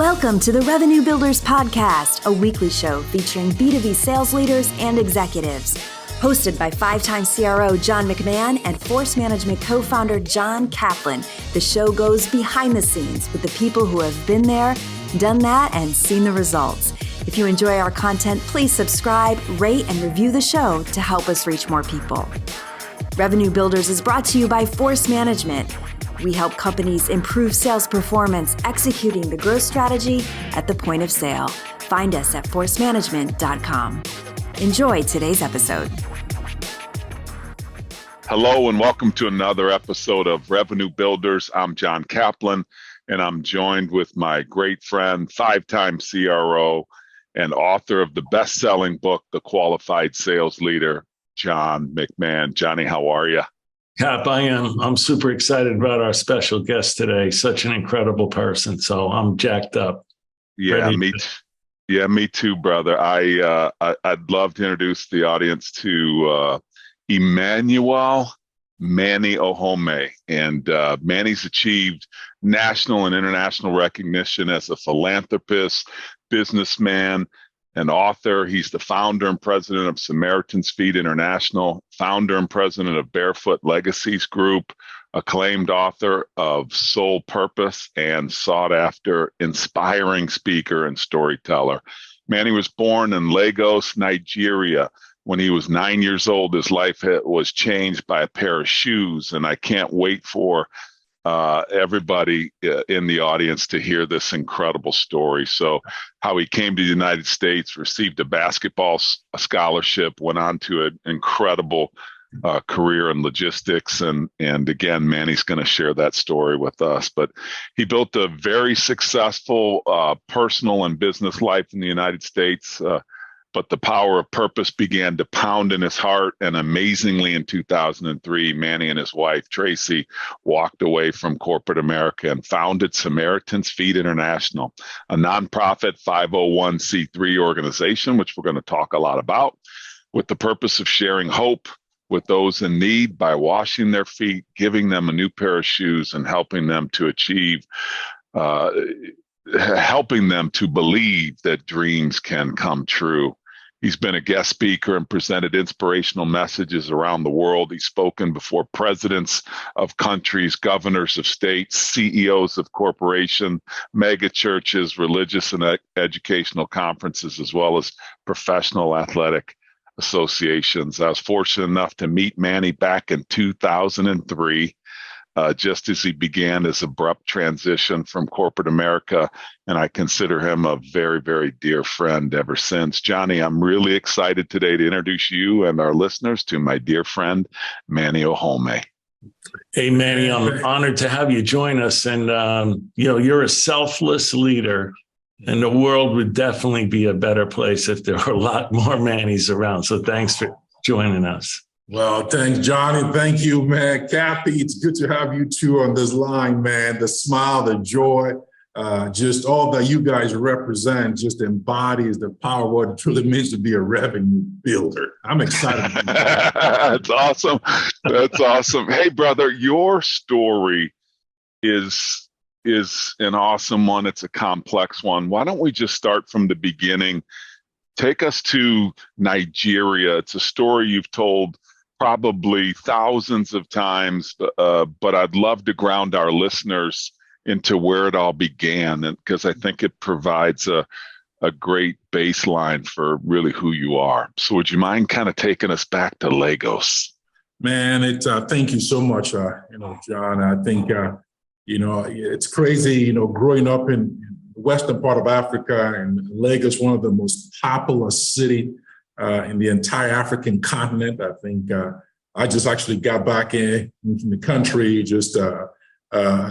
Welcome to the Revenue Builders Podcast, a weekly show featuring B2B sales leaders and executives. Hosted by five-time CRO John McMahon and Force Management co-founder John Kaplan, the show goes behind the scenes with the people who have been there, done that, and seen the results. If you enjoy our content, please subscribe, rate, and review the show to help us reach more people. Revenue Builders is brought to you by Force Management. We help companies improve sales performance, executing the growth strategy at the point of sale. Find us at forcemanagement.com. Enjoy today's episode. Hello and welcome to another episode of Revenue Builders. I'm John Kaplan, and I'm joined with my great friend, five-time CRO, and author of the best-selling book, The Qualified Sales Leader, John McMahon. Johnny, how are you? Cap, I am. I'm super excited about our special guest today. Such an incredible person. So I'm jacked up. Yeah, me too, brother. I'd love to introduce the audience to Emmanuel Manny Ohonme. And Manny's achieved national and international recognition as a philanthropist, businessman, an author. He's the founder and president of Samaritan's Feet International, founder and president of Barefoot Legacies Group, acclaimed author of Soul Purpose, and sought after inspiring speaker and storyteller. Manny was born in Lagos, Nigeria. When he was 9 years old, his life was changed by a pair of shoes, and I can't wait for everybody in the audience to hear this incredible story. So how he came to the United States, received a basketball scholarship, went on to an incredible career in logistics. And again, Manny's going to share that story with us. But he built a very successful personal and business life in the United States. But the power of purpose began to pound in his heart. And amazingly, in 2003, Manny and his wife, Tracy, walked away from corporate America and founded Samaritan's Feet International, a nonprofit 501c3 organization, which we're going to talk a lot about, with the purpose of sharing hope with those in need by washing their feet, giving them a new pair of shoes, and helping them to achieve helping them to believe that dreams can come true. He's been a guest speaker and presented inspirational messages around the world. He's spoken before presidents of countries, governors of states, CEOs of corporations, mega churches, religious and educational conferences, as well as professional athletic associations. I was fortunate enough to meet Manny back in 2003. Just as he began his abrupt transition from corporate America, and I consider him a very, very dear friend ever since. Johnny, I'm really excited today to introduce you and our listeners to my dear friend, Manny Ohonme. Hey, Manny, I'm honored to have you join us. And, you're a selfless leader, and the world would definitely be a better place if there were a lot more Mannys around. So thanks for joining us. Well, thanks, Johnny. Thank you, man. Kathy, it's good to have you two on this line, man. The smile, the joy, just all that you guys represent just embodies the power of what it truly means to be a revenue builder. I'm excited. That's awesome. That's awesome. Hey, brother, your story is an awesome one. It's a complex one. Why don't we just start from the beginning? Take us to Nigeria. It's a story you've told probably thousands of times, but I'd love to ground our listeners into where it all began, and because I think it provides a great baseline for really who you are. So would you mind kind of taking us back to Lagos? Man, thank you so much, John. I think, it's crazy, growing up in the western part of Africa, and Lagos, one of the most populous city in the entire African continent. I think I just actually got back in the country just a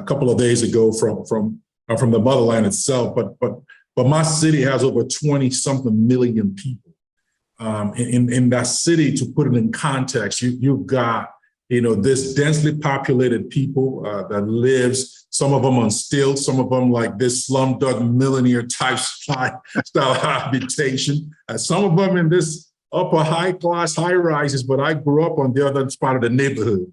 couple of days ago from the motherland itself. But my city has over 20-something million people. In that city, to put it in context, you've got this densely populated people that lives, some of them on stilts, some of them like this slumdog millionaire type style habitation, and some of them in this upper high class high rises. But I grew up on the other part of the neighborhood.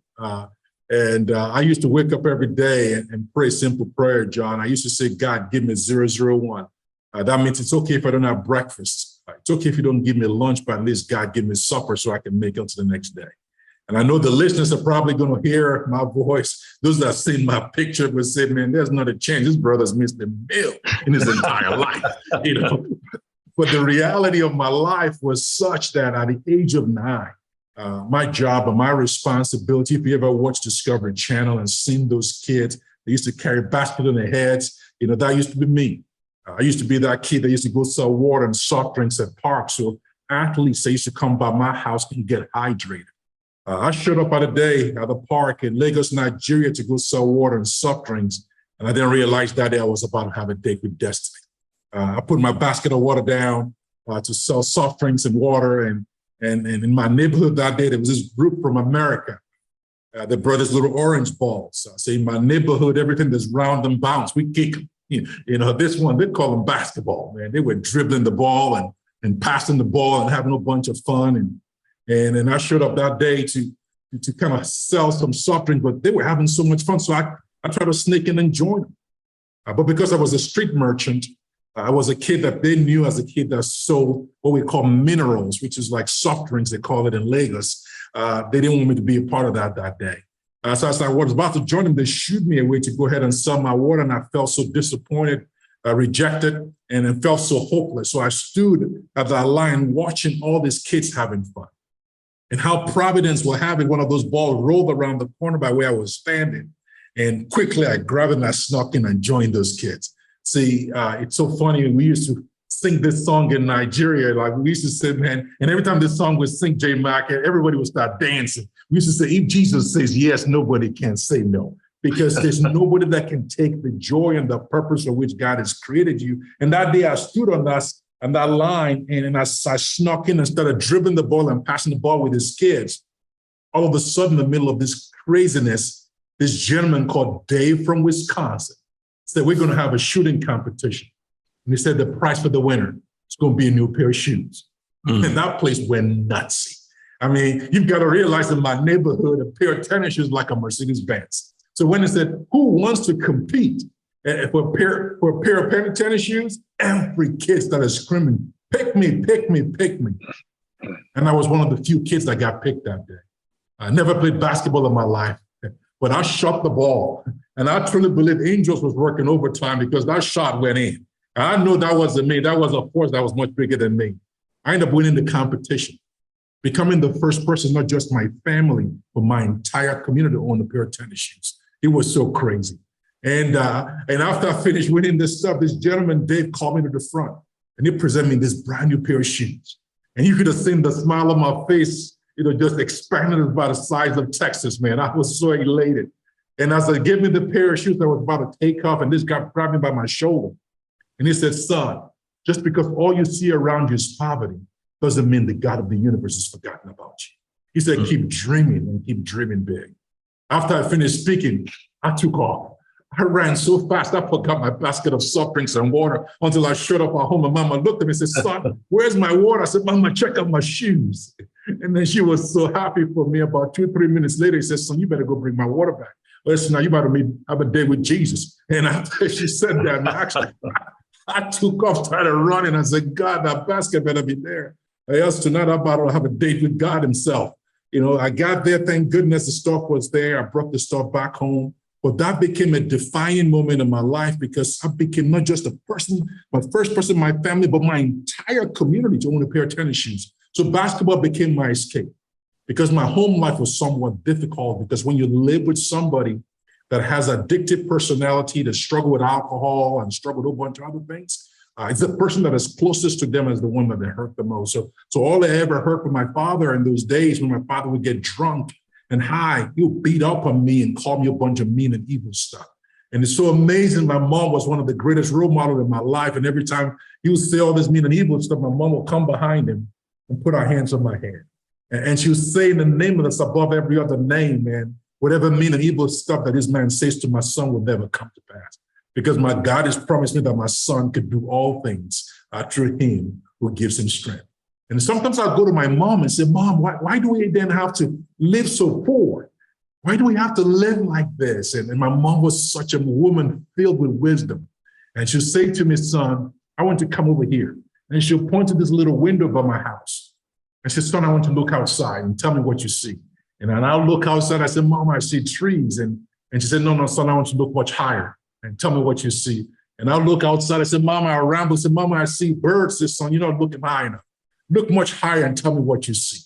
And I used to wake up every day and pray a simple prayer, John. I used to say, God, give me 001. That means it's okay if I don't have breakfast. It's okay if you don't give me lunch, but at least God, give me supper so I can make it to the next day. And I know the listeners are probably going to hear my voice. Those that have seen my picture will say, man, there's not a chance. This brother's missed a meal in his entire life, you know. But the reality of my life was such that at the age of 9, my job and my responsibility, if you ever watched Discovery Channel and seen those kids, they used to carry baskets on their heads, you know, that used to be me. I used to be that kid that used to go sell water and soft drinks at parks. So athletes, they used to come by my house and get hydrated. I showed up at a day at the park in Lagos, Nigeria to go sell water and soft drinks. And I didn't realize that day I was about to have a date with destiny. I put my basket of water down to sell soft drinks and water. And in my neighborhood that day, there was this group from America. They brought these little orange balls. So in my neighborhood, everything that's round and bounce, we kick them. You know, this one, they call them basketball, man. They were dribbling the ball and passing the ball and having a bunch of fun. And I showed up that day to kind of sell some soft drinks, but they were having so much fun. So I tried to sneak in and join them. But because I was a street merchant, I was a kid that they knew as a kid that sold what we call minerals, which is like soft drinks, they call it in Lagos. They didn't want me to be a part of that day. So I was about to join them. They shooed me away to go ahead and sell my water. And I felt so disappointed, rejected, and it felt so hopeless. So I stood at that line watching all these kids having fun. And how Providence will have it, one of those balls rolled around the corner by where I was standing. And quickly I grabbed it and I snuck in and joined those kids. See, it's so funny. We used to sing this song in Nigeria. Like we used to say, man, and every time this song would sing J Mac, everybody would start dancing. We used to say, if Jesus says yes, nobody can say no. Because there's nobody that can take the joy and the purpose for which God has created you. And that day I stood on that line and I snuck in and started dribbling the ball and passing the ball with his kids. All of a sudden, in the middle of this craziness, this gentleman called Dave from Wisconsin said, we're going to have a shooting competition. And he said the prize for the winner is going to be a new pair of shoes. And that place went nutsy. I mean, you've got to realize in my neighborhood, a pair of tennis shoes is like a Mercedes-Benz. So when they said, who wants to compete for a pair of tennis shoes, every kid started screaming, pick me, pick me, pick me. And I was one of the few kids that got picked that day. I never played basketball in my life, but I shot the ball. And I truly believe Angels was working overtime because that shot went in. And I know that wasn't me. That was a force that was much bigger than me. I ended up winning the competition, becoming the first person, not just my family, but my entire community to own a pair of tennis shoes. It was so crazy. And after I finished winning this stuff, this gentleman, Dave, called me to the front and he presented me this brand new pair of shoes. And you could have seen the smile on my face, you know, just expanded about the size of Texas, man. I was so elated. And as I gave me the pair of shoes, I was about to take off, and this guy grabbed me by my shoulder. And he said, son, just because all you see around you is poverty doesn't mean the God of the universe has forgotten about you. He said, keep dreaming and keep dreaming big. After I finished speaking, I took off. I ran so fast, I forgot my basket of soft drinks and water until I showed up at home. And Mama looked at me and said, son, where's my water? I said, Mama, check out my shoes. And then she was so happy for me. About 2-3 minutes later, he said, son, you better go bring my water back. Listen, now you better have a day with Jesus. And after she said that, actually, I took off, started running. I said, God, that basket better be there. Else tonight, I'm about to have a date with God himself. You know, I got there, thank goodness the stuff was there. I brought the stuff back home. But that became a defining moment in my life because I became not just a person, my first person in my family, but my entire community to own a pair of tennis shoes. So basketball became my escape because my home life was somewhat difficult because when you live with somebody that has addictive personality, that struggle with alcohol and struggle with a bunch of other things, it's the person that is closest to them as the one that they hurt the most. So all I ever heard from my father in those days when my father would get drunk and high, he would beat up on me and call me a bunch of mean and evil stuff. And it's so amazing. My mom was one of the greatest role models in my life. And every time he would say all this mean and evil stuff, my mom would come behind him and put her hands on my head. And she would say in the name that's above every other name, man, whatever mean and evil stuff that this man says to my son will never come to pass. Because my God has promised me that my son could do all things through him who gives him strength. And sometimes I'll go to my mom and say, Mom, why do we then have to live so poor? Why do we have to live like this? And my mom was such a woman filled with wisdom. And she'll say to me, son, I want to come over here. And she'll point to this little window by my house. And she said, son, I want to look outside and tell me what you see. And then I'll look outside. I said, Mom, I see trees. And she said, no, son, I want you to look much higher and tell me what you see. And I'll look outside. I said, Mama, I ramble. I said, Mama, I see birds. This son, you're not looking high enough. Look much higher and tell me what you see.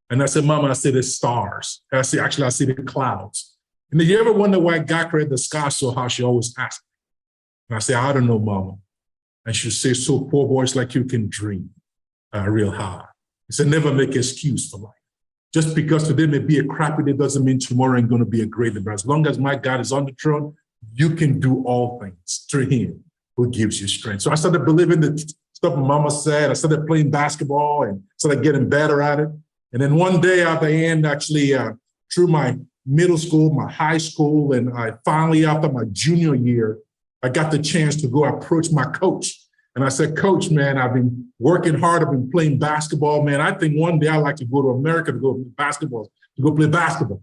And I said, Mama, I see the stars. I see the clouds. And did you ever wonder why God created the sky so high? She always asked me. And I say, I don't know, Mama. And she'll say, so poor boys like you can dream real high. He said, never make an excuse for life. Just because today may be a crappy day doesn't mean tomorrow ain't going to be a great day. But as long as my God is on the throne, you can do all things through him who gives you strength. So I started believing the stuff my mama said. I started playing basketball and started getting better at it. And then one day at the end, actually, through my middle school, my high school, and I finally, after my junior year, I got the chance to go approach my coach. And I said, Coach, man, I've been working hard. I've been playing basketball, man. I think one day I'd like to go to America to go play basketball.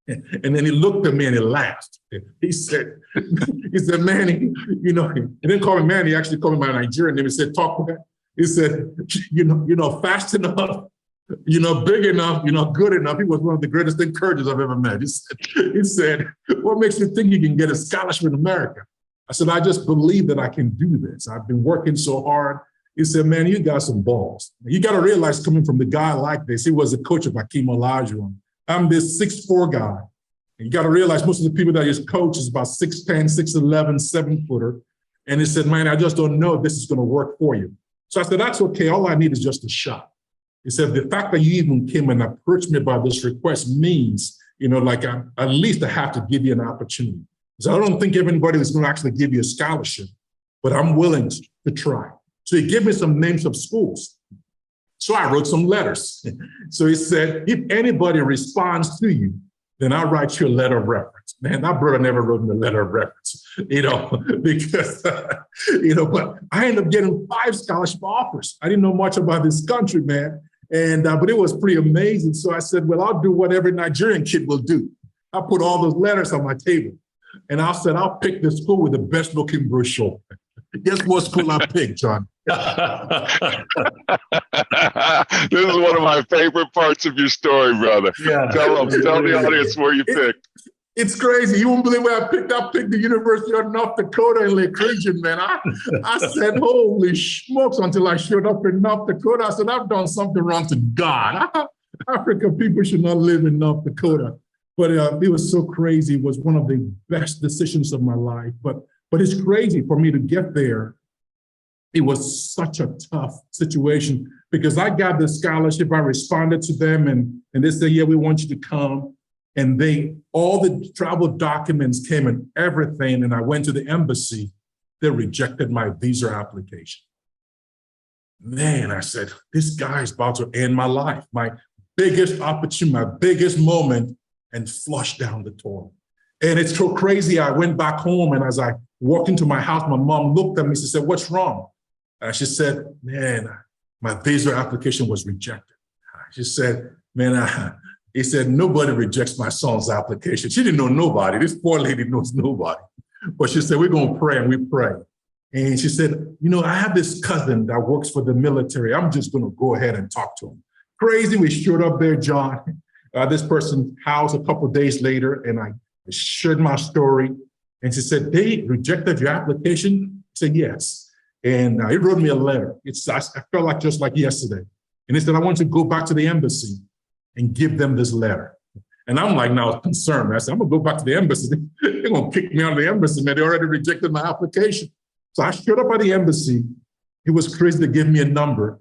And then he looked at me and he laughed. He said, Manny, he didn't call me Manny. He actually called me my Nigerian name. He said, talk. He said, fast enough, big enough, good enough. He was one of the greatest encouragers I've ever met. He said, what makes you think you can get a scholarship in America? I said, I just believe that I can do this. I've been working so hard. He said, man, you got some balls. You got to realize coming from the guy like this, he was a coach of Hakeem Olajuwon. I'm this 6'4" guy. And you got to realize most of the people that his coach is about 6'10", 6'11", 7-footer. And he said, man, I just don't know if this is going to work for you. So I said, that's okay. All I need is just a shot. He said, the fact that you even came and approached me about this request means, at least I have to give you an opportunity. So I don't think everybody is going to actually give you a scholarship, but I'm willing to try. So he gave me some names of schools. So I wrote some letters. So he said, if anybody responds to you, then I'll write you a letter of reference. Man, that brother never wrote me a letter of reference, because, but I ended up getting 5 scholarship offers. I didn't know much about this country, man. And, but it was pretty amazing. So I said, well, I'll do what every Nigerian kid will do. I put all those letters on my table. And I said, I'll pick the school with the best looking brochure. Guess what school I picked, John? This is one of my favorite parts of your story, brother. Yeah. Tell the audience where you picked. It's crazy. You won't believe where I picked. I picked the University of North Dakota in Lake Region, man. I said, holy smokes, until I showed up in North Dakota. I said, I've done something wrong to God. African people should not live in North Dakota. But it was so crazy. It was one of the best decisions of my life. But it's crazy for me to get there. It was such a tough situation because I got the scholarship. I responded to them and they said, yeah, we want you to come. And all the travel documents came and everything. And I went to the embassy. They rejected my visa application. Man, I said, this guy is about to end my life. My biggest opportunity, my biggest moment, and flushed down the toilet. And it's so crazy. I went back home, and as I walked into my house, my mom looked at me. She said, what's wrong? And she said, man, my visa application was rejected. She said, man, he said, nobody rejects my son's application. She didn't know nobody. This poor lady knows nobody. But she said, we're going to pray, and we pray. And she said, I have this cousin that works for the military. I'm just going to go ahead and talk to him. Crazy. We showed up there, John. This person's house a couple of days later, and I shared my story. And she said, they rejected your application? I said, yes. And he wrote me a letter. I felt like just like yesterday. And he said, I want you to go back to the embassy and give them this letter. And I'm like, now concerned. I said, I'm going to go back to the embassy. They're going to kick me out of the embassy, man. They already rejected my application. So I showed up at the embassy. It was crazy to give me a number.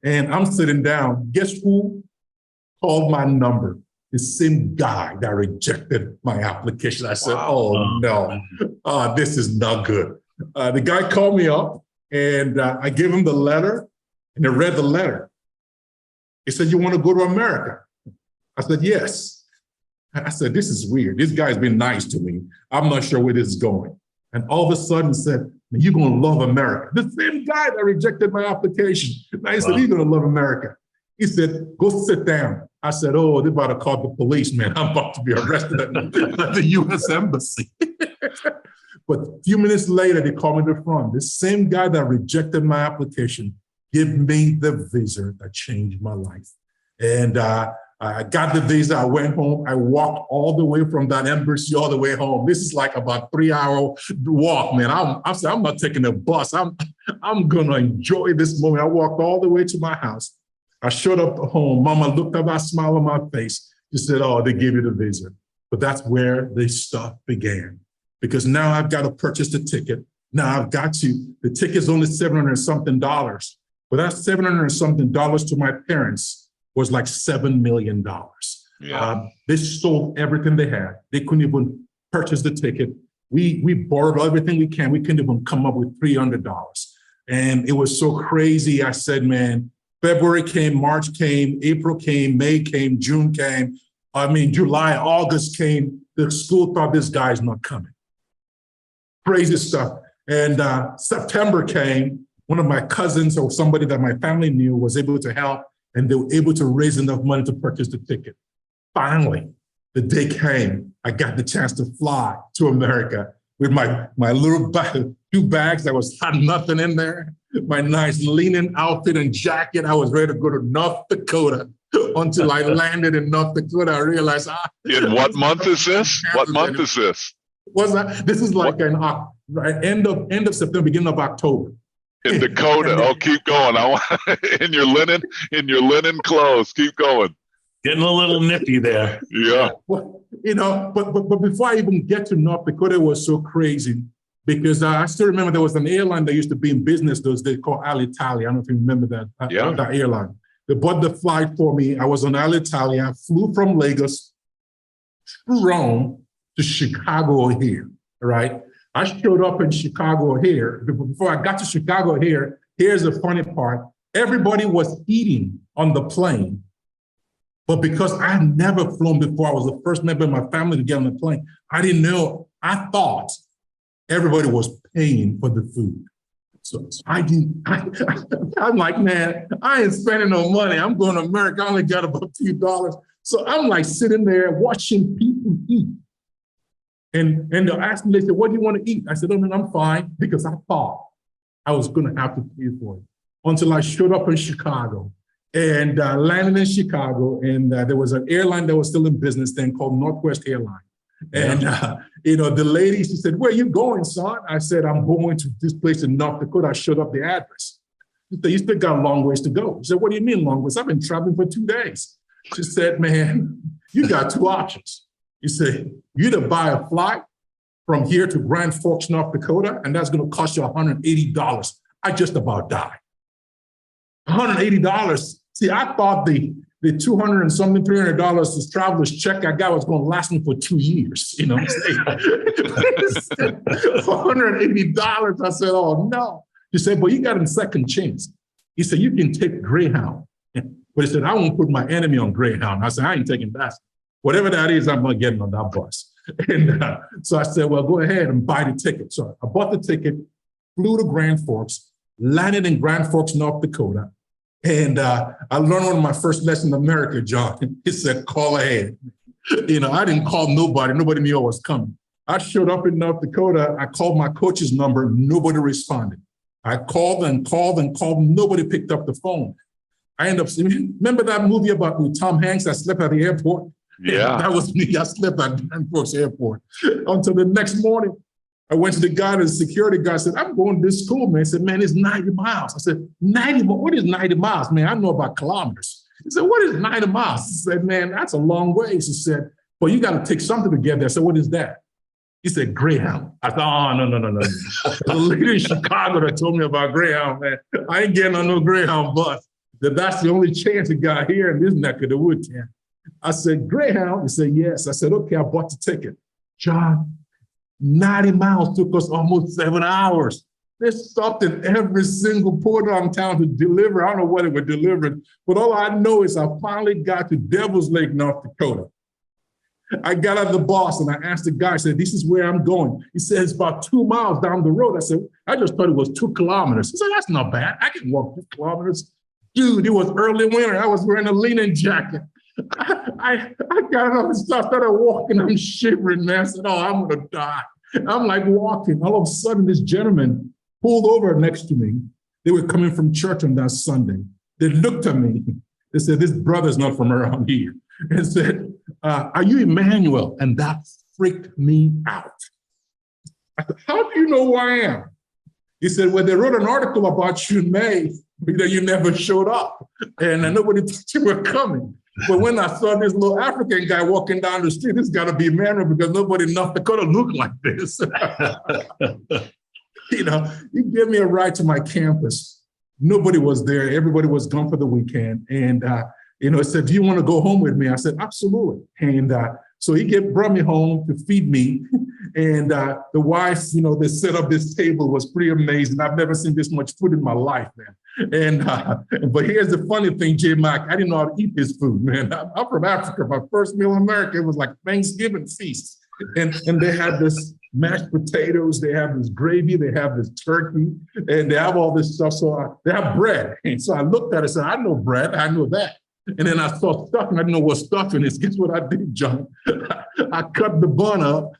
And I'm sitting down. Guess who called my number? The same guy that rejected my application. I said, oh, no, this is not good. The guy called me up and I gave him the letter and he read the letter. He said, you want to go to America? I said, yes. I said, this is weird. This guy's been nice to me. I'm not sure where this is going. And all of a sudden he said, you're going to love America. The same guy that rejected my application. And I said, you're going to love America. He said, go sit down. I said, oh, they're about to call the police, man. I'm about to be arrested at the U.S. Embassy. But a few minutes later, they called me to the front. This same guy that rejected my application gave me the visa that changed my life. And I got the visa. I went home. I walked all the way from that embassy all the way home. This is like about 3-hour walk, man. I'm not taking a bus. I'm going to enjoy this moment. I walked all the way to my house. I showed up at home. Mama looked up, I smiled on my face. She said, oh, they gave you the visa. But that's where the stuff began. Because now I've got to purchase the ticket. Now I've got to, the ticket's only $700 something. But that $700 something to my parents was like $7 million. Yeah. They sold everything they had. They couldn't even purchase the ticket. We borrowed everything we can. We couldn't even come up with $300. And it was so crazy. I said, man, February came, March came, April came, May came, June came. July, August came. The school thought this guy's not coming. Crazy stuff. And September came. One of my cousins or somebody that my family knew was able to help, and they were able to raise enough money to purchase the ticket. Finally, the day came. I got the chance to fly to America with my little two bags that had nothing in there, my nice linen outfit and jacket. I was ready to go to North Dakota until I landed in North Dakota. I realized, in what month is this? What month is this? This is like end of September, beginning of October. In Dakota. Oh, keep going. In your linen clothes. Keep going. Getting a little nippy there. Yeah. Well, but before I even get to North Dakota, it was so crazy because I still remember there was an airline that used to be in business those days called Alitalia. I don't know if you remember that. That airline. They bought the flight for me. I was on Alitalia. I flew from Lagos to Rome to Chicago here, right? I showed up in Chicago here. Before I got to Chicago here, here's the funny part. Everybody was eating on the plane. But because I had never flown before, I was the first member of my family to get on the plane. I didn't know. I thought everybody was paying for the food. So I'm like, man, I ain't spending no money. I'm going to America. I only got about $2. So I'm like sitting there watching people eat. And they asked me, they said, what do you want to eat? I said, oh, no, I'm fine, because I thought I was going to have to pay for it until I showed up in Chicago and landed in Chicago. And there was an airline that was still in business then called Northwest Airline. And, the lady, she said, where are you going, son? I said, I'm going to this place in North Dakota. I showed up the address. She said, you still got a long ways to go. She said, what do you mean long ways? I've been traveling for 2 days. She said, man, you got two options. You say, you either buy a flight from here to Grand Forks, North Dakota, and that's going to cost you $180. I just about died. $180. See, I thought the $200 and something, $300 this traveler's check I got was going to last me for 2 years. You know what I'm saying? $180. I said, oh, no. He said, well, you got a second chance. He said, you can take Greyhound. But he said, I won't put my enemy on Greyhound. I said, I ain't taking that. Whatever that is, I'm not getting on that bus. And so I said, well, go ahead and buy the ticket. So I bought the ticket, flew to Grand Forks, landed in Grand Forks, North Dakota. And I learned one of my first lessons in America, John. He said, call ahead. I didn't call nobody. Nobody knew I was coming. I showed up in North Dakota. I called my coach's number. Nobody responded. I called and called and called. Nobody picked up the phone. I ended up, remember that movie about with Tom Hanks that slept at the airport? Yeah. That was me. I slept at Grand Forks Airport until the next morning. I went to the guy, the security guy, said, I'm going to this school, man. He said, man, it's 90 miles. I said, 90 miles? What is 90 miles, man? I know about kilometers. He said, what is 90 miles? I said, man, that's a long ways. He said, well, you got to take something to get there. I said, what is that? He said, Greyhound. I said, oh, no. The lady in Chicago that told me about Greyhound, man, I ain't getting on no Greyhound bus. That's the only chance it got here in this neck of the woods. I said, Greyhound? He said, yes. I said, okay, I bought the ticket. John, 90 miles took us almost 7 hours. They stopped at every single port on town to deliver. I don't know what they were delivering, but all I know is I finally got to Devil's Lake, North Dakota. I got out of the bus and I asked the guy, I said, this is where I'm going. He said, it's about 2 miles down the road. I said, I just thought it was 2 kilometers. He said, that's not bad. I can walk 2 kilometers. Dude, it was early winter. I was wearing a linen jacket. I got up and started walking. I'm shivering, man. I said, oh, I'm going to die. I'm like walking. All of a sudden, this gentleman pulled over next to me. They were coming from church on that Sunday. They looked at me. They said, this brother's not from around here. And said, are you Emmanuel? And that freaked me out. I said, how do you know who I am? He said, well, they wrote an article about you in May, but you never showed up. And nobody thought you were coming. But when I saw this little African guy walking down the street, this got to be Manny because nobody in North Dakota looked like this. He gave me a ride to my campus. Nobody was there. Everybody was gone for the weekend. And, he said, do you want to go home with me? I said, absolutely. And so he brought me home to feed me. And the wife, they set up this table was pretty amazing. I've never seen this much food in my life, man. And but here's the funny thing, J. Mac, I didn't know how to eat this food, man. I'm from Africa. My first meal in America, it was like Thanksgiving feast. And they had this mashed potatoes, they have this gravy, they have this turkey, and they have all this stuff. So they have bread. And so I looked at it and said, I know bread, I know that. And then I saw stuffing. I didn't know what stuffing is. Guess what I did, John? I cut the bun up.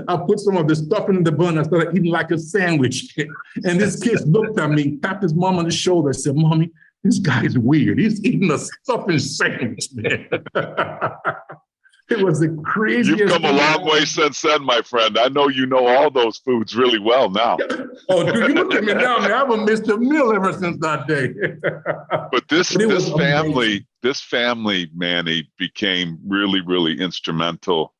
I put some of the stuffing in the bun. I started eating like a sandwich. And this kid looked at me, tapped his mom on the shoulder, and said, Mommy, this guy's weird. He's eating a stuffing sandwich, man. It was the craziest. You've come a long way since then, my friend. I know you know all those foods really well now. Oh, dude, you look at me now, man. I haven't missed a meal ever since that day. But this family, Manny, became really, really instrumental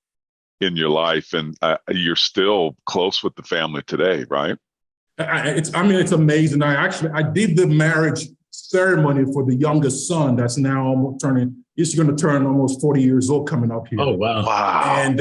in your life, and you're still close with the family today, right? It's amazing. I did the marriage ceremony for the youngest son that's now almost he's going to turn almost 40 years old coming up here. Oh, wow. And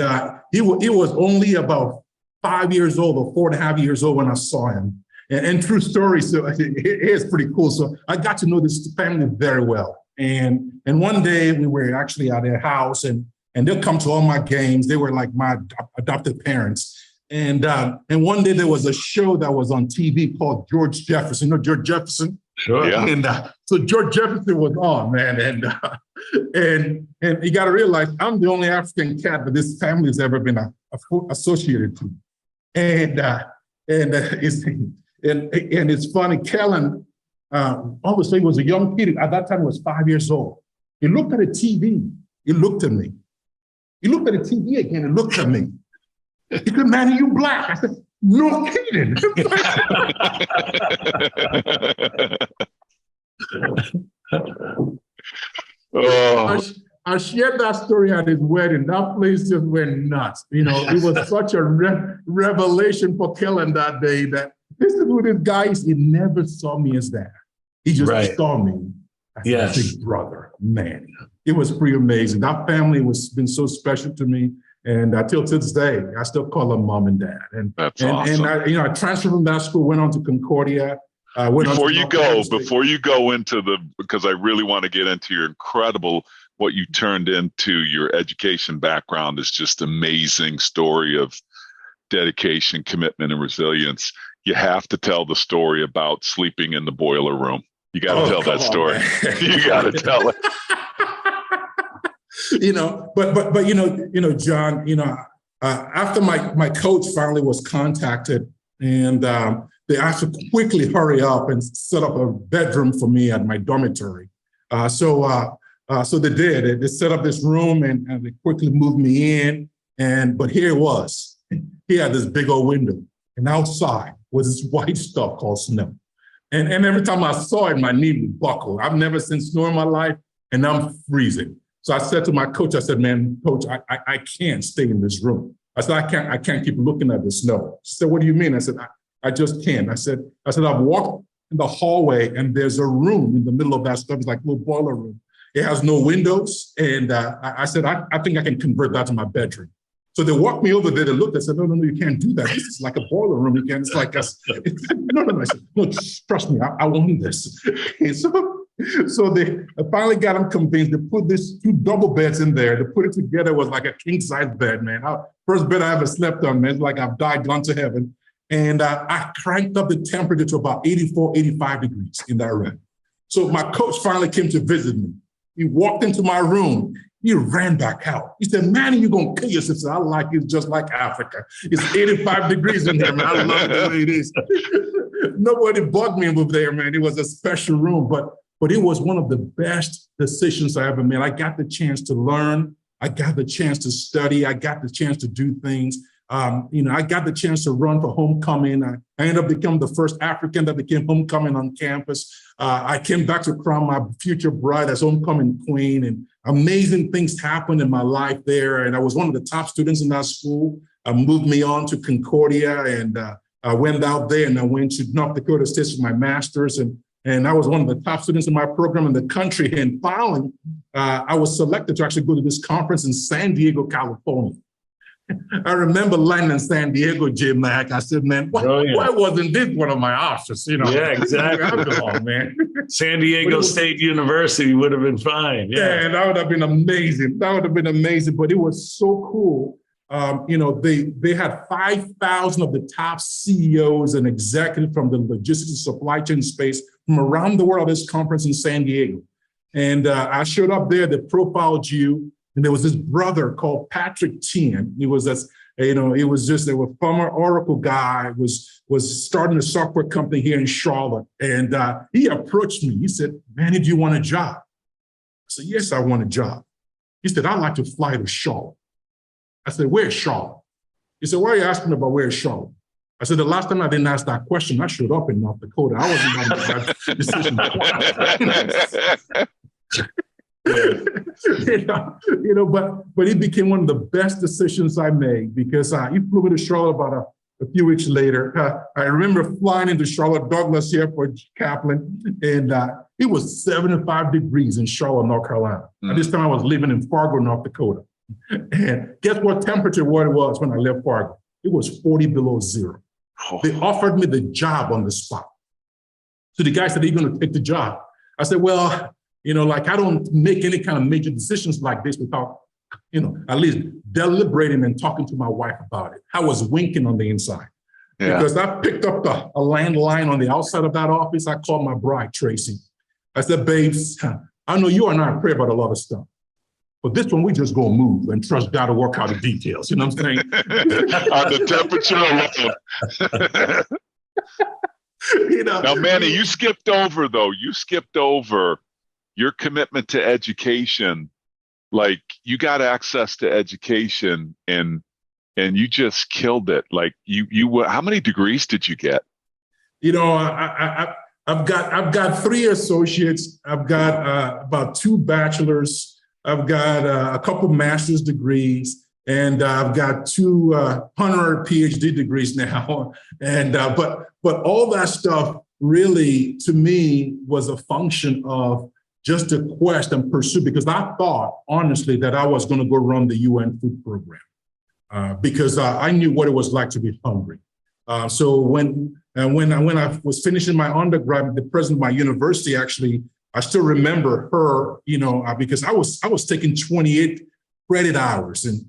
he was only about 5 years old or 4.5 years old when I saw him. And true story, so it is pretty cool. So I got to know this family very well. And one day we were actually at their house and they'll come to all my games. They were like my adopted parents. And one day there was a show that was on TV called George Jefferson. You know George Jefferson? Sure. Yeah. And so George Jefferson was on, man. And you got to realize I'm the only African cat that this family has ever been associated to. And it's funny, Kellen, obviously was a young kid. At that time, he was 5 years old. He looked at the TV. He looked at me. He looked at the TV again and looked at me. He said, Manny, you black. I said, no kidding. I shared that story at his wedding. That place just went nuts. It was such a revelation for Kellen that day that this is who this guy is. He never saw me as that. He just saw me as a big brother, Manny. It was pretty amazing. That family has been so special to me. And till to this day, I still call them mom and dad. That's awesome. And I transferred from that school, went on to Concordia. Before you go into because I really want to get into your incredible, what you turned into, your education background is just amazing story of dedication, commitment, and resilience. You have to tell the story about sleeping in the boiler room. You got to tell that story. You got to tell it. But John, after my coach finally was contacted and they asked to quickly hurry up and set up a bedroom for me at my dormitory. So they did. They set up this room and they quickly moved me in. But here it was. He had this big old window, and outside was this white stuff called snow. And every time I saw it, my knee would buckle. I've never seen snow in my life, and I'm freezing. So I said to my coach, I said, man, coach, I can't stay in this room. I said, I can't keep looking at the snow. She said, what do you mean? I said, I just can't. I said, I've walked in the hallway and there's a room in the middle of that stuff. It's like a little boiler room. It has no windows. And I said, I think I can convert that to my bedroom. So they walked me over there. They looked. I said, no, you can't do that. This is like a boiler room. You can't. It's like no. I said, no, trust me. I want this. And so they finally got them convinced. They put these 2 double beds in there. They put it together. It was like a king size bed, man. First bed I ever slept on, man. It's like I've died, gone to heaven. And I cranked up the temperature to about 84, 85 degrees in that room. So my coach finally came to visit me. He walked into my room. He ran back out. He said, Manny, you're going to kill yourself. I said, I like it just like Africa. It's 85 degrees in there, man. I love the way it is. Nobody bugged me over there, man. It was a special room, but it was one of the best decisions I ever made. I got the chance to learn. I got the chance to study. I got the chance to do things. I got the chance to run for homecoming. I ended up becoming the first African that became homecoming on campus. I came back to crown my future bride as homecoming queen, and amazing things happened in my life there. And I was one of the top students in that school. Moved me on to Concordia, and I went out there and I went to North Dakota State for my master's. And I was one of the top students in my program in the country. And finally, I was selected to actually go to this conference in San Diego, California. I remember landing in San Diego, Jim Mack. I said, man, why wasn't this one of my options? Yeah, exactly. Man. San Diego State University would have been fine. Yeah, that would have been amazing. But it was so cool. They had 5,000 of the top CEOs and executives from the logistics and supply chain space from around the world at this conference in San Diego. And I showed up there, they profiled you. And there was this brother called Patrick Tien. He was a former Oracle guy, was starting a software company here in Charlotte. And he approached me. He said, Manny, do you want a job? I said, yes, I want a job. He said, I'd like to fly to Charlotte. I said, where's Charlotte? He said, why are you asking about where's Charlotte? I said, the last time I didn't ask that question, I showed up in North Dakota. I wasn't going to make that decision twice. But it became one of the best decisions I made because he flew me to Charlotte about a few weeks later. I remember flying into Charlotte Douglas Airport, Kaplan, and it was 75 degrees in Charlotte, North Carolina. At this time, I was living in Fargo, North Dakota. And guess what temperature it was when I left Fargo? It was 40 below zero. Oh. They offered me the job on the spot. So the guy said, are you going to take the job? I said, well, I don't make any kind of major decisions like this without, at least deliberating and talking to my wife about it. I was winking on the inside because I picked up a landline on the outside of that office. I called my bride, Tracy. I said, babes, I know you and I pray about a lot of stuff, but this one, we just going to move and trust God to work out the details. You know what I'm saying? On the temperature alone. Now, Manny, you skipped over your commitment to education. Like, you got access to education and you just killed it. Like, you how many degrees did you get? I've got 3 associates. I've got about 2 bachelors. I've got a couple master's degrees, and I've got 2 honorary PhD degrees now. And but all that stuff really, to me, was a function of just a quest and pursuit, because I thought, honestly, that I was going to go run the UN food program because I knew what it was like to be hungry. So when I was finishing my undergrad, the president of my university, actually, I still remember her, because I was taking 28 credit hours, and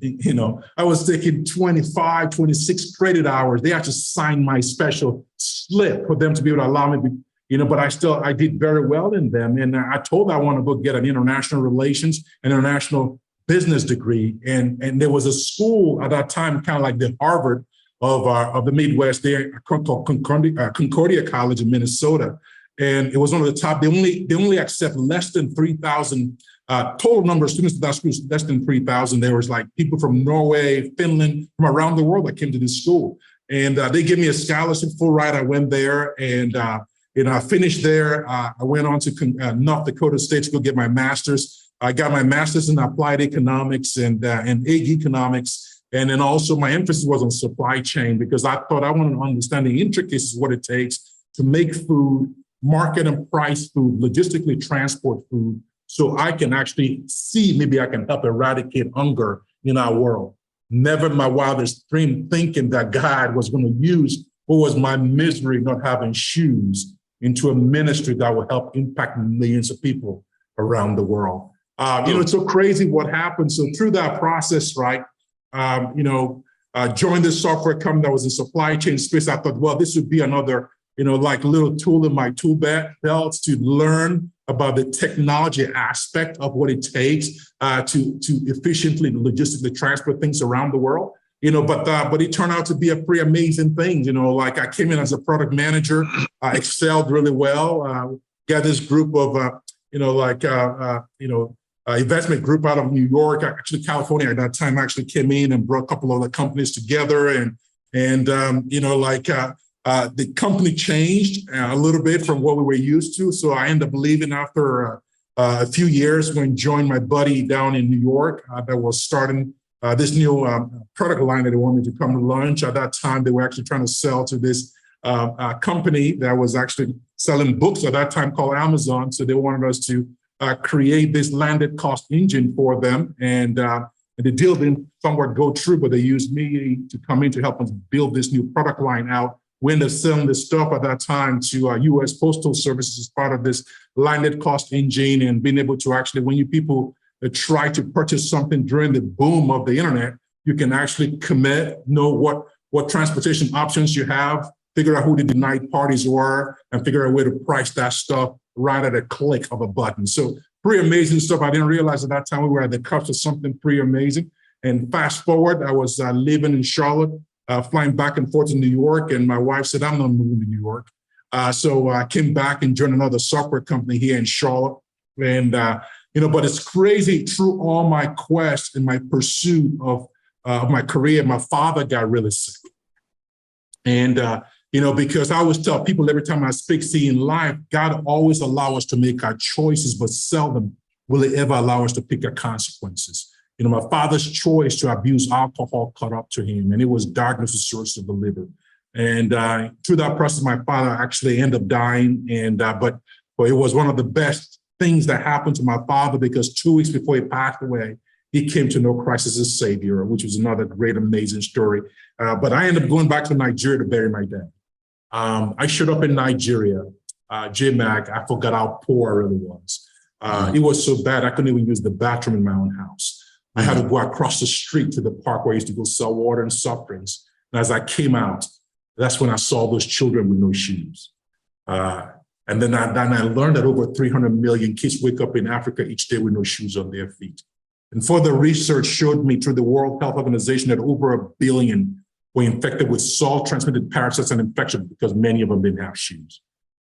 I was taking 25, 26 credit hours. They actually signed my special slip for them to be able to allow me to. But I did very well in them. And I told them I want to go get an international relations, an international business degree. And there was a school at that time, kind of like the Harvard of the Midwest there, called Concordia College in Minnesota. And it was one of the top. They only accept less than 3,000 total number of students at that school, less than 3,000. There was like people from Norway, Finland, from around the world that came to this school. And they gave me a scholarship, full ride. I went there, and I finished there. I went on to North Dakota State to go get my master's. I got my master's in applied economics and ag economics. And then also my emphasis was on supply chain, because I thought I wanted to understand the intricacies of what it takes to make food, market and price food, logistically transport food, so I can actually see maybe I can help eradicate hunger in our world. Never in my wildest dream thinking that God was going to use what was my misery not having shoes into a ministry that will help impact millions of people around the world. It's so crazy what happened. So through that process, right, joined this software company that was in supply chain space. I thought, well, this would be another like a little tool in my tool belt to learn about the technology aspect of what it takes to efficiently and logistically transport things around the world. But it turned out to be a pretty amazing thing. Like I came in as a product manager, excelled really well. Got this group of investment group out of New York, actually California at that time, actually came in and brought a couple of the companies together, and the company changed a little bit from what we were used to. So I ended up leaving after a few years, when I joined my buddy down in New York that was starting this new product line that they wanted to come to launch. At that time, they were actually trying to sell to this company that was actually selling books at that time called Amazon. So they wanted us to create this landed cost engine for them. And the deal didn't somewhat go through, but they used me to come in to help them build this new product line out. We ended up selling this stuff at that time to U.S. Postal Service as part of this landed cost engine, and being able to actually, when you people try to purchase something during the boom of the internet, you can actually commit, know what transportation options you have, figure out who the denied parties were, and figure out a way to price that stuff right at a click of a button. So pretty amazing stuff. I didn't realize at that time we were at the cusp of something pretty amazing. And fast forward, I was living in Charlotte, flying back and forth to New York, and my wife said, I'm not moving to New York. So I came back and joined another software company here in Charlotte. And, but it's crazy, through all my quest and my pursuit of my career, my father got really sick. And, because I always tell people every time I speak, see, in life, God always allows us to make our choices, but seldom will he ever allow us to pick our consequences. My father's choice to abuse alcohol caught up to him, and it was diagnosed cirrhosis of the liver. And through that process, my father actually ended up dying. And but it was one of the best things that happened to my father, because 2 weeks before he passed away, he came to know Christ as his Savior, which was another great, amazing story. But I ended up going back to Nigeria to bury my dad. I showed up in Nigeria, J-Mac. I forgot how poor I really was. It was so bad I couldn't even use the bathroom in my own house. I had to go across the street to the park where I used to go sell water and soft drinks. And as I came out, that's when I saw those children with no shoes. And then I learned that over 300 million kids wake up in Africa each day with no shoes on their feet. And further research showed me through the World Health Organization that over 1 billion were infected with salt-transmitted parasites and infections, because many of them didn't have shoes.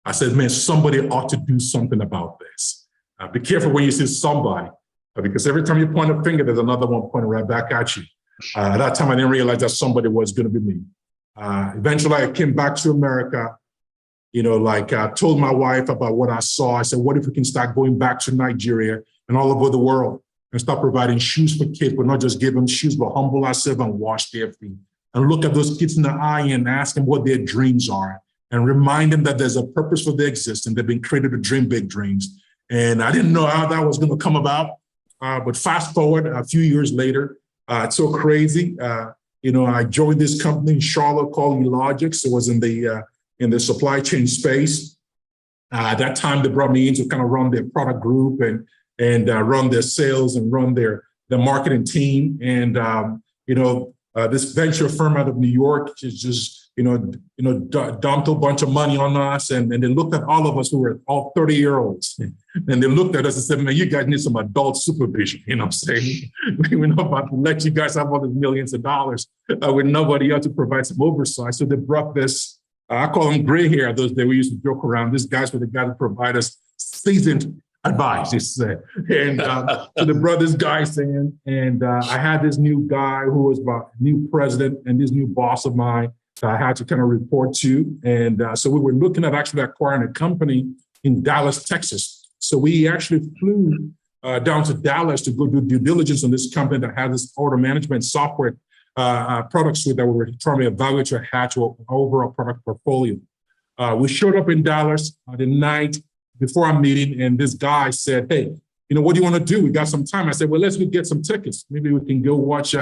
I said, man, somebody ought to do something about this. Be careful when you see somebody, because every time you point a finger, there's another one pointing right back at you. At that time, I didn't realize that somebody was going to be me. Eventually, I came back to America. I told my wife about what I saw. I said, what if we can start going back to Nigeria and all over the world and start providing shoes for kids, but not just give them shoes, but humble ourselves and wash their feet and look at those kids in the eye and ask them what their dreams are and remind them that there's a purpose for their existence. They've been created to dream big dreams. And I didn't know how that was going to come about. But fast forward a few years later, it's so crazy. I joined this company in Charlotte called Elogix. It was in the supply chain space. At that time, they brought me in to kind of run their product group and run their sales and run their marketing team. And this venture firm out of New York just dumped a bunch of money on us, and they looked at all of us who were all 30-year-olds, and they looked at us and said, man, you guys need some adult supervision. You know what I'm saying? We're not about to let you guys have all these millions of dollars with nobody else to provide some oversight. So they brought this, I call them gray hair those days. We used to joke around. These guys were the guys that provide us seasoned advice, he said. And so they brought this guy in, and I had this new guy who was my new president and this new boss of mine that I had to kind of report to. And so we were looking at actually acquiring a company in Dallas, Texas. So we actually flew down to Dallas to go do due diligence on this company that had this order management software product suite that we were trying to evaluate to attach to our overall product portfolio. We showed up in Dallas the night before our meeting, and this guy said, hey, what do you want to do? We got some time. I said, well, let's go get some tickets. Maybe we can go watch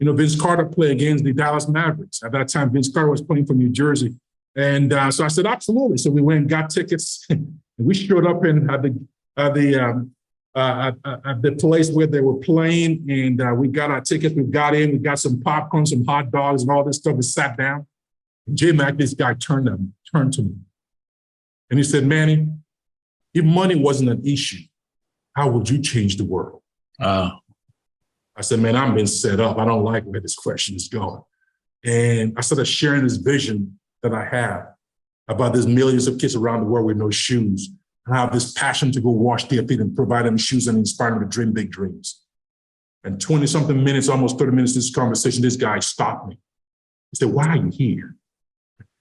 Vince Carter play against the Dallas Mavericks. At that time, Vince Carter was playing for New Jersey. And so I said, absolutely. So we went and got tickets. And we showed up at the place where they were playing. And we got our tickets. We got in. We got some popcorn, some hot dogs, and all this stuff. We sat down. J-Mac, this guy turned to me. And he said, Manny, if money wasn't an issue, how would you change the world? I said, man, I'm being set up. I don't like where this question is going. And I started sharing this vision that I have about there's millions of kids around the world with no shoes. I have this passion to go wash their feet and provide them shoes and inspire them to dream big dreams. And 20-something minutes, almost 30 minutes of this conversation, this guy stopped me. He said, why are you here?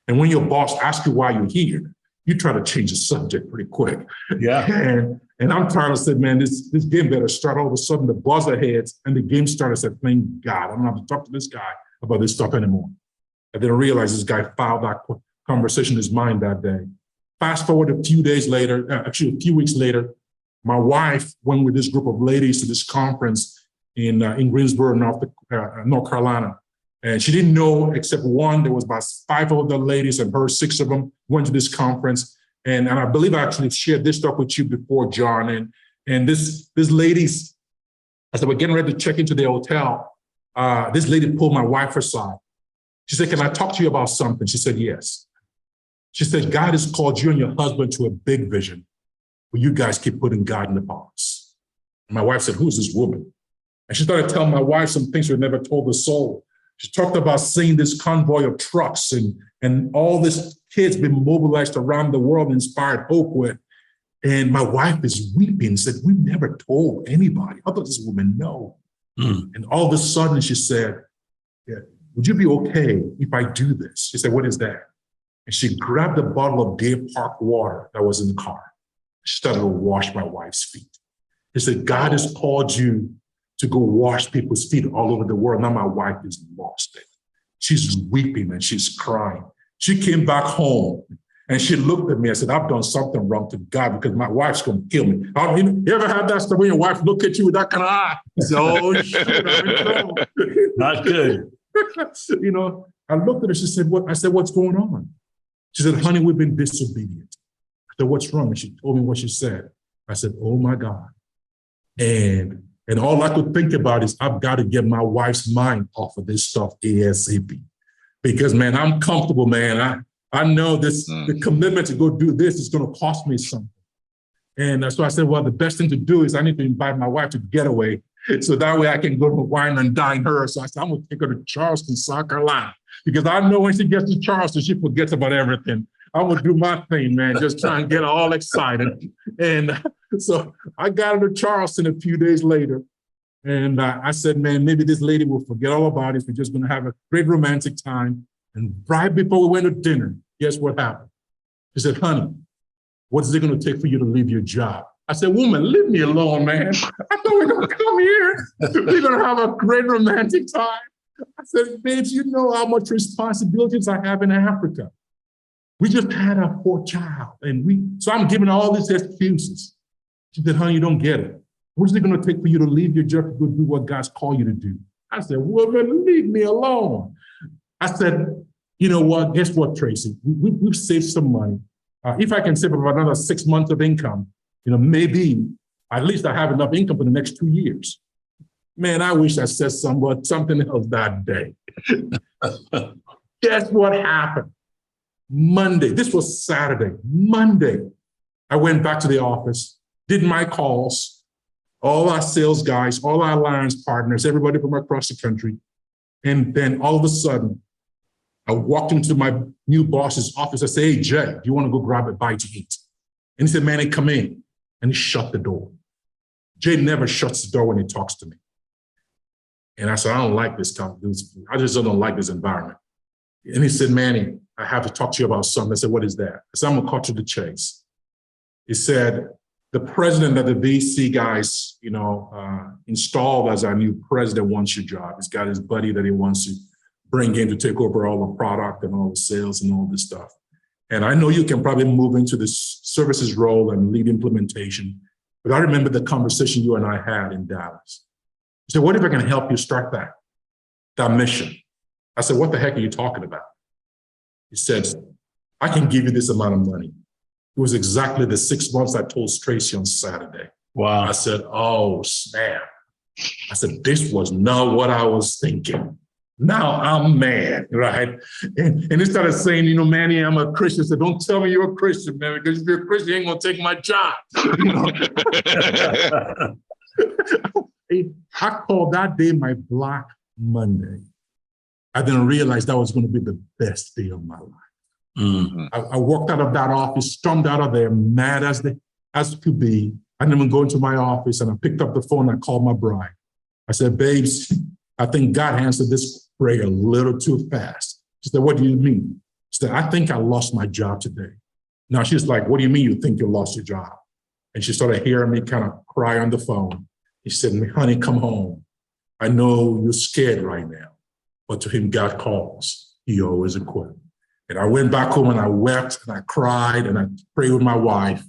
And when your boss asks you why you're here, you try to change the subject pretty quick. Yeah. And I'm tired of saying, man, this game better start. All of a sudden, the buzzer heads and the game started. I said, thank God, I don't have to talk to this guy about this stuff anymore. I didn't realize this guy filed that conversation in his mind that day. Fast forward a few days later, actually a few weeks later, my wife went with this group of ladies to this conference in Greensboro, North Carolina. And she didn't know except one. There was about 5 other ladies and her, 6 of them went to this conference. And I believe I actually shared this stuff with you before, John. And this ladies, as they were getting ready to check into the hotel, this lady pulled my wife aside. She said, can I talk to you about something? She said, yes. She said, God has called you and your husband to a big vision, but you guys keep putting God in the box. And my wife said, who's this woman? And she started telling my wife some things we never told the soul. She talked about seeing this convoy of trucks and all this kids being mobilized around the world, inspired hope with. And my wife is weeping and said, we've never told anybody. How does this woman know? And all of a sudden she said, yeah, would you be okay if I do this? She said, what is that? And she grabbed a bottle of Deer Park water that was in the car. She started to wash my wife's feet. She said, God has called you to go wash people's feet all over the world. Now my wife is lost it. She's weeping and she's crying. She came back home and she looked at me. I said, I've done something wrong to God because my wife's going to kill me. You ever had that stuff when your wife look at you with that kind of eye? You say, oh, shit, I'm in trouble. Not good. I looked at her. She said, what? I said, what's going on? She said, honey, we've been disobedient. I said, what's wrong? And she told me what she said. I said, oh my God. And all I could think about is I've got to get my wife's mind off of this stuff ASAP. Because, man, I'm comfortable, man. I know this, the commitment to go do this is going to cost me something. And so I said, well, the best thing to do is I need to invite my wife to Getaway. So that way I can go to wine and dine her. So I said, I'm going to take her to Charleston, South Carolina. Because I know when she gets to Charleston, she forgets about everything. I'm going to do my thing, man, just try and get her all excited. And so I got her to Charleston a few days later. And I said, man, maybe this lady will forget all about it. We're just going to have a great romantic time. And right before we went to dinner, guess what happened? She said, honey, what is it going to take for you to leave your job? I said, woman, leave me alone, man. I thought we were going to come here. We're going to have a great romantic time. I said, babes, you know how much responsibilities I have in Africa. We just had our 4th child. So I'm giving all these excuses. She said, honey, you don't get it. What is it going to take for you to leave your job to go do what God's called you to do? I said, woman, leave me alone. I said, you know what? Guess what, Tracy? We've saved some money. If I can save about another 6 months of income, maybe at least I have enough income for the next 2 years. Man, I wish I said something else that day. Guess what happened? Monday, this was Saturday. Monday, I went back to the office, did my calls, all our sales guys, all our alliance partners, everybody from across the country. And then all of a sudden, I walked into my new boss's office. I said, hey, Jay, do you want to go grab a bite to eat? And he said, Manny, come in. And he shut the door. Jay never shuts the door when he talks to me. And I said, I don't like this conversation. I just don't like this environment. And he said, Manny, I have to talk to you about something. I said, what is that? I said, I'm going to cut to the chase. He said, the president of the VC guys, installed as our new president wants your job. He's got his buddy that he wants to bring in to take over all the product and all the sales and all this stuff. And I know you can probably move into this services role and lead implementation. But I remember the conversation you and I had in Dallas. He said, what if I can help you start that mission? I said, what the heck are you talking about? He said, I can give you this amount of money. It was exactly the 6 months I told Tracy on Saturday. Wow. I said, oh, snap. I said, this was not what I was thinking. Now I'm mad, right? And he started saying, Manny, I'm a Christian. I said, don't tell me you're a Christian, man, because if you're a Christian, you ain't going to take my job. I called that day my Black Monday. I didn't realize that was going to be the best day of my life. Mm-hmm. I walked out of that office, stormed out of there, mad as could be. I didn't even go into my office, and I picked up the phone. And I called my bride. I said, babes, I think God answered this prayer a little too fast. She said, what do you mean? She said, I think I lost my job today. Now she's like, what do you mean you think you lost your job? And she started hearing me kind of cry on the phone. He said, honey, come home. I know you're scared right now, but to him, God calls. He always equipped. And I went back home and I wept and I cried and I prayed with my wife.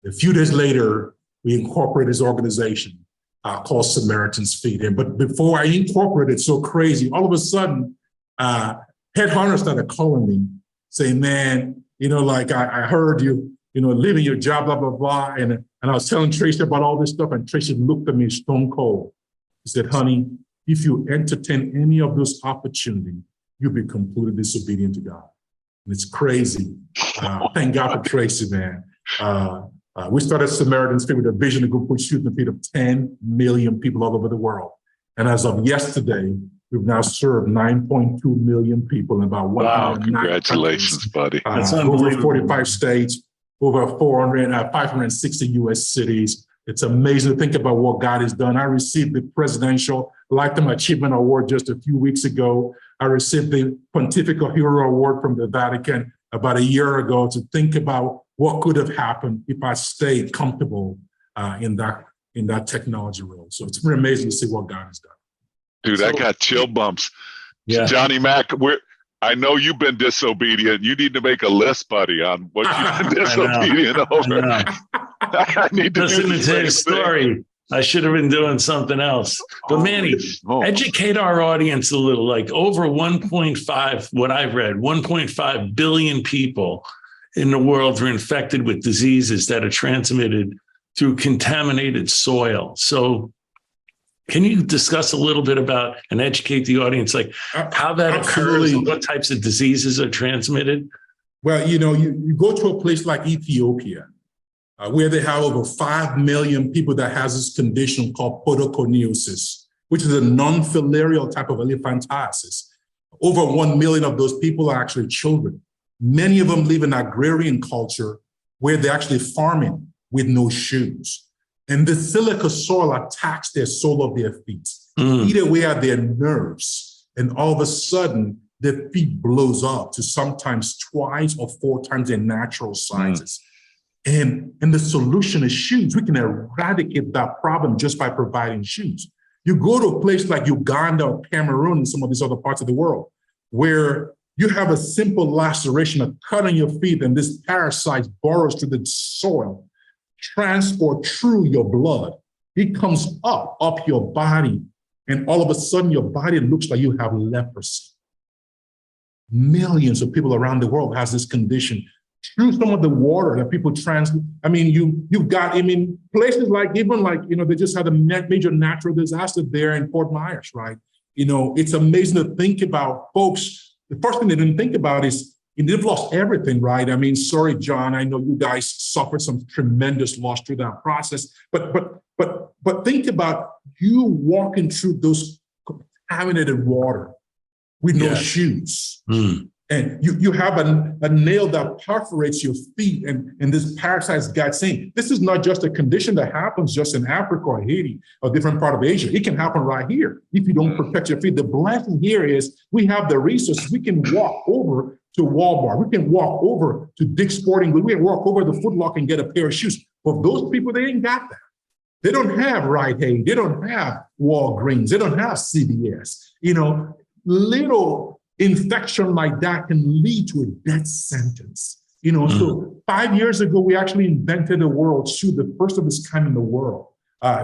A few days later, we incorporated this organization called Samaritan's Feet. But before I incorporated, it's so crazy, all of a sudden, headhunters started calling me, saying, man, I heard you, leaving your job, blah, blah, blah. And I was telling Tracy about all this stuff, and Tracy looked at me stone cold. He said, honey, if you entertain any of those opportunities, you'll be completely disobedient to God. And it's crazy. Thank God for Tracy, man. We started Samaritan's Feet with a vision to go put shoes in the feet of 10 million people all over the world. And as of yesterday, we've now served 9.2 million people in about 109 congratulations, buddy. That's over 45 states, over 560 U.S. cities. It's amazing to think about what God has done. I received the Presidential Lifetime Achievement Award just a few weeks ago. I received the Pontifical Hero Award from the Vatican about a year ago, to think about what could have happened if I stayed comfortable in that technology role. So it's pretty amazing to see what God has done. Dude, I got chill bumps. Yeah. Johnny Mac, I know you've been disobedient. You need to make a list, buddy, on what you've been disobedient over. I need to listen to his story. I should have been doing something else. But Manny, educate our audience a little. Like over 1.5, what I've read, 1.5 billion people in the world are infected with diseases that are transmitted through contaminated soil. So can you discuss a little bit about and educate the audience, like how that occurs and what types of diseases are transmitted? Well, you go to a place like Ethiopia, where they have over 5 million people that has this condition called podoconiosis, which is a non-filarial type of elephantiasis. Over 1 million of those people are actually children. Many of them live in agrarian culture where they're actually farming with no shoes. And the silica soil attacks their sole of their feet, eat away at their nerves. And all of a sudden, their feet blows up to sometimes twice or 4 times their natural sizes. And the solution is shoes. We can eradicate that problem just by providing shoes. You go to a place like Uganda or Cameroon and some of these other parts of the world where you have a simple laceration, a cut on your feet, and this parasite burrows through the soil, transport through your blood. It comes up your body, and all of a sudden your body looks like you have leprosy. Millions of people around the world has this condition through some of the water that people you've got, places like, they just had a major natural disaster there in Fort Myers, right? It's amazing to think about folks. The first thing they didn't think about is they've lost everything, right? Sorry, John, I know you guys suffered some tremendous loss through that process, but think about you walking through those contaminated water with no shoes. And you have a nail that perforates your feet, and this parasite's got saying, this is not just a condition that happens just in Africa or Haiti or different part of Asia. It can happen right here if you don't protect your feet. The blessing here is we have the resources. We can walk over to Walmart. We can walk over to Dick's Sporting Goods. We can walk over to Foot Locker and get a pair of shoes. But those people, they ain't got that. They don't have Rite Aid. They don't have Walgreens. They don't have CVS. Little infection like that can lead to a death sentence. So 5 years ago, we actually invented a world shoe, the first of its kind in the world,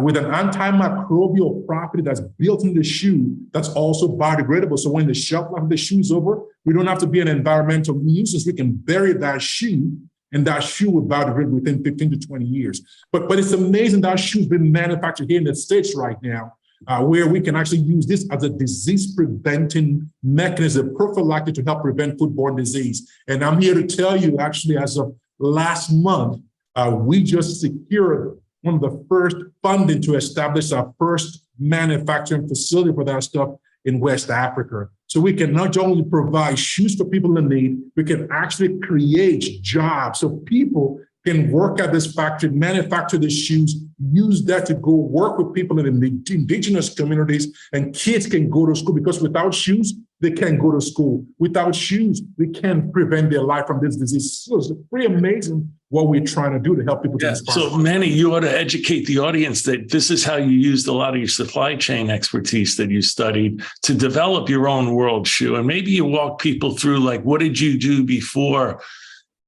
with an antimicrobial property that's built in the shoe that's also biodegradable. So when the shelf life of the shoe is over, we don't have to be an environmental nuisance. We can bury that shoe, and that shoe will biodegrade within 15 to 20 years. But it's amazing that shoe's been manufactured here in the States right now. where we can actually use this as a disease preventing mechanism, prophylactic to help prevent foodborne disease. And I'm here to tell you, actually, as of last month, we just secured one of the first funding to establish our first manufacturing facility for that stuff in West Africa. So we can not only provide shoes for people in need, we can actually create jobs so people can work at this factory, manufacture the shoes, use that to go work with people in the indigenous communities, and kids can go to school, because without shoes, they can't go to school. Without shoes, we can't prevent their life from this disease. So it's pretty amazing what we're trying to do to help people. Yeah. So Manny, you ought to educate the audience that this is how you used a lot of your supply chain expertise that you studied to develop your own world shoe. And maybe you walk people through, like, what did you do before?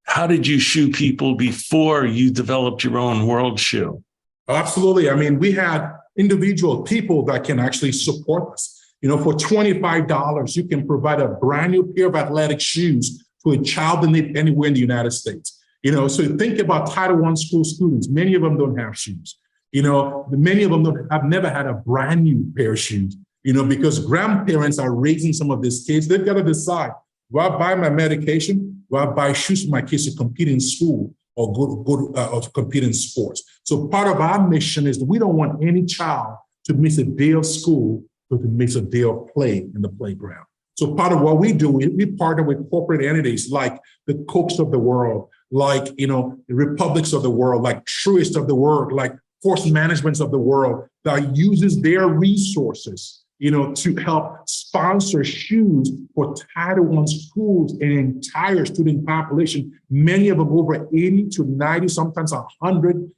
How did you shoe people before you developed your own world shoe? Absolutely. I mean, we had individual people that can actually support us. You know, for $25, you can provide a brand new pair of athletic shoes to a child in need anywhere in the United States. You know, so think about Title I school students. Many of them don't have shoes. You know, many of them have never had a brand new pair of shoes, you know, because grandparents are raising some of these kids. They've got to decide, do I buy my medication? Do I buy shoes for my kids to compete in school or or to compete in sports? So part of our mission is that we don't want any child to miss a day of school or to miss a day of play in the playground. So part of what we do, we partner with corporate entities like the Cokes of the world, like, you know, the Republics of the world, like Truist of the world, like Force Managements of the world, that uses their resources, you know, to help sponsor shoes for Title I schools and entire student population. Many of them over 80 to 90, sometimes 100%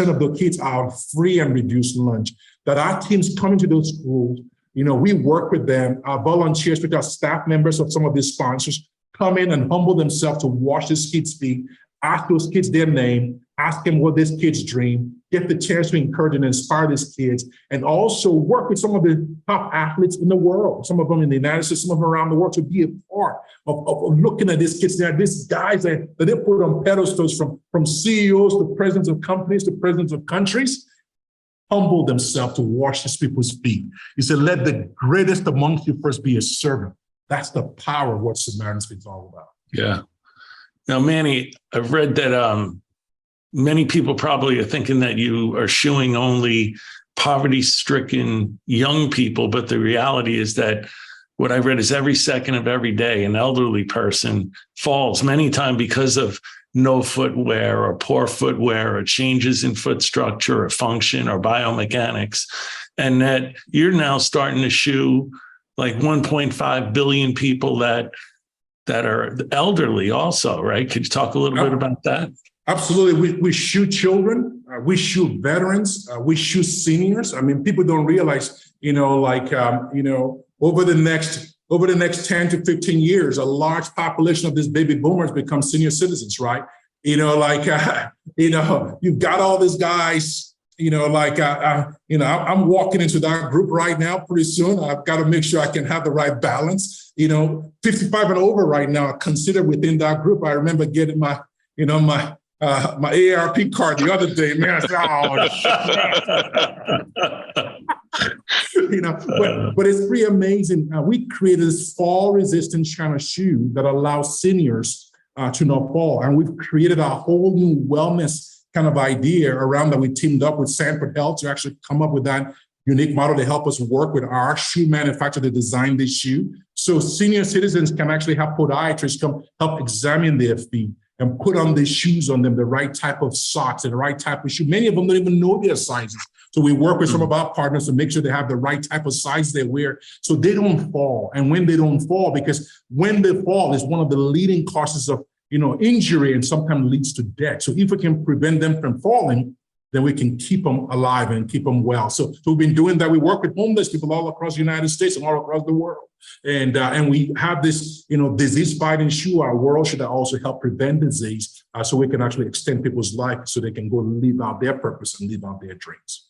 of the kids are free and reduced lunch. That our teams come into those schools, you know, we work with them. Our volunteers, which are staff members of some of these sponsors, come in and humble themselves to wash these kids' feet, ask those kids their name, ask them what these kids dream, get the chance to encourage and inspire these kids, and also work with some of the top athletes in the world, some of them in the United States, some of them around the world, to be a part of looking at these kids. There are these guys that they put on pedestals, from CEOs to presidents of companies to presidents of countries, humble themselves to wash these people's feet. He said, let the greatest amongst you first be a servant. That's the power of what Samaritan's Feet is all about. Yeah. Now, Manny, I've read that many people probably are thinking that you are shoeing only poverty-stricken young people, but the reality is that what I read is every second of every day, an elderly person falls, many times because of no footwear or poor footwear or changes in foot structure or function or biomechanics, and that you're now starting to shoe like 1.5 billion people that are elderly also, right? Could you talk a little bit about that? Absolutely. We shoe children, we shoe veterans, we shoe seniors. I mean, people don't realize, you know, like, you know, over the next 10 to 15 years, a large population of these baby boomers become senior citizens, right? You know, like, you know, you've got all these guys, you know, like, you know, I'm walking into that group right now pretty soon. I've got to make sure I can have the right balance. You know, 55 and over right now are considered within that group. I remember getting my, you know, my AARP card the other day, man. I said, oh, you know, but it's pretty amazing. We created this fall resistant China shoe that allows seniors to not fall. And we've created a whole new wellness kind of idea around that. We teamed up with Sanford Health to actually come up with that unique model to help us work with our shoe manufacturer to design this shoe. So senior citizens can actually have podiatrists come help examine their feet and put on these shoes on them, the right type of socks and the right type of shoe. Many of them don't even know their sizes. So we work with some of our partners to make sure they have the right type of size they wear so they don't fall. And when they don't fall, because when they fall is one of the leading causes of, you know, injury and sometimes leads to death. So if we can prevent them from falling, then we can keep them alive and keep them well. So we've been doing that. We work with homeless people all across the United States and all across the world. And we have this, you know, disease-fighting shoe, our world should also help prevent disease so we can actually extend people's life so they can go live out their purpose and live out their dreams.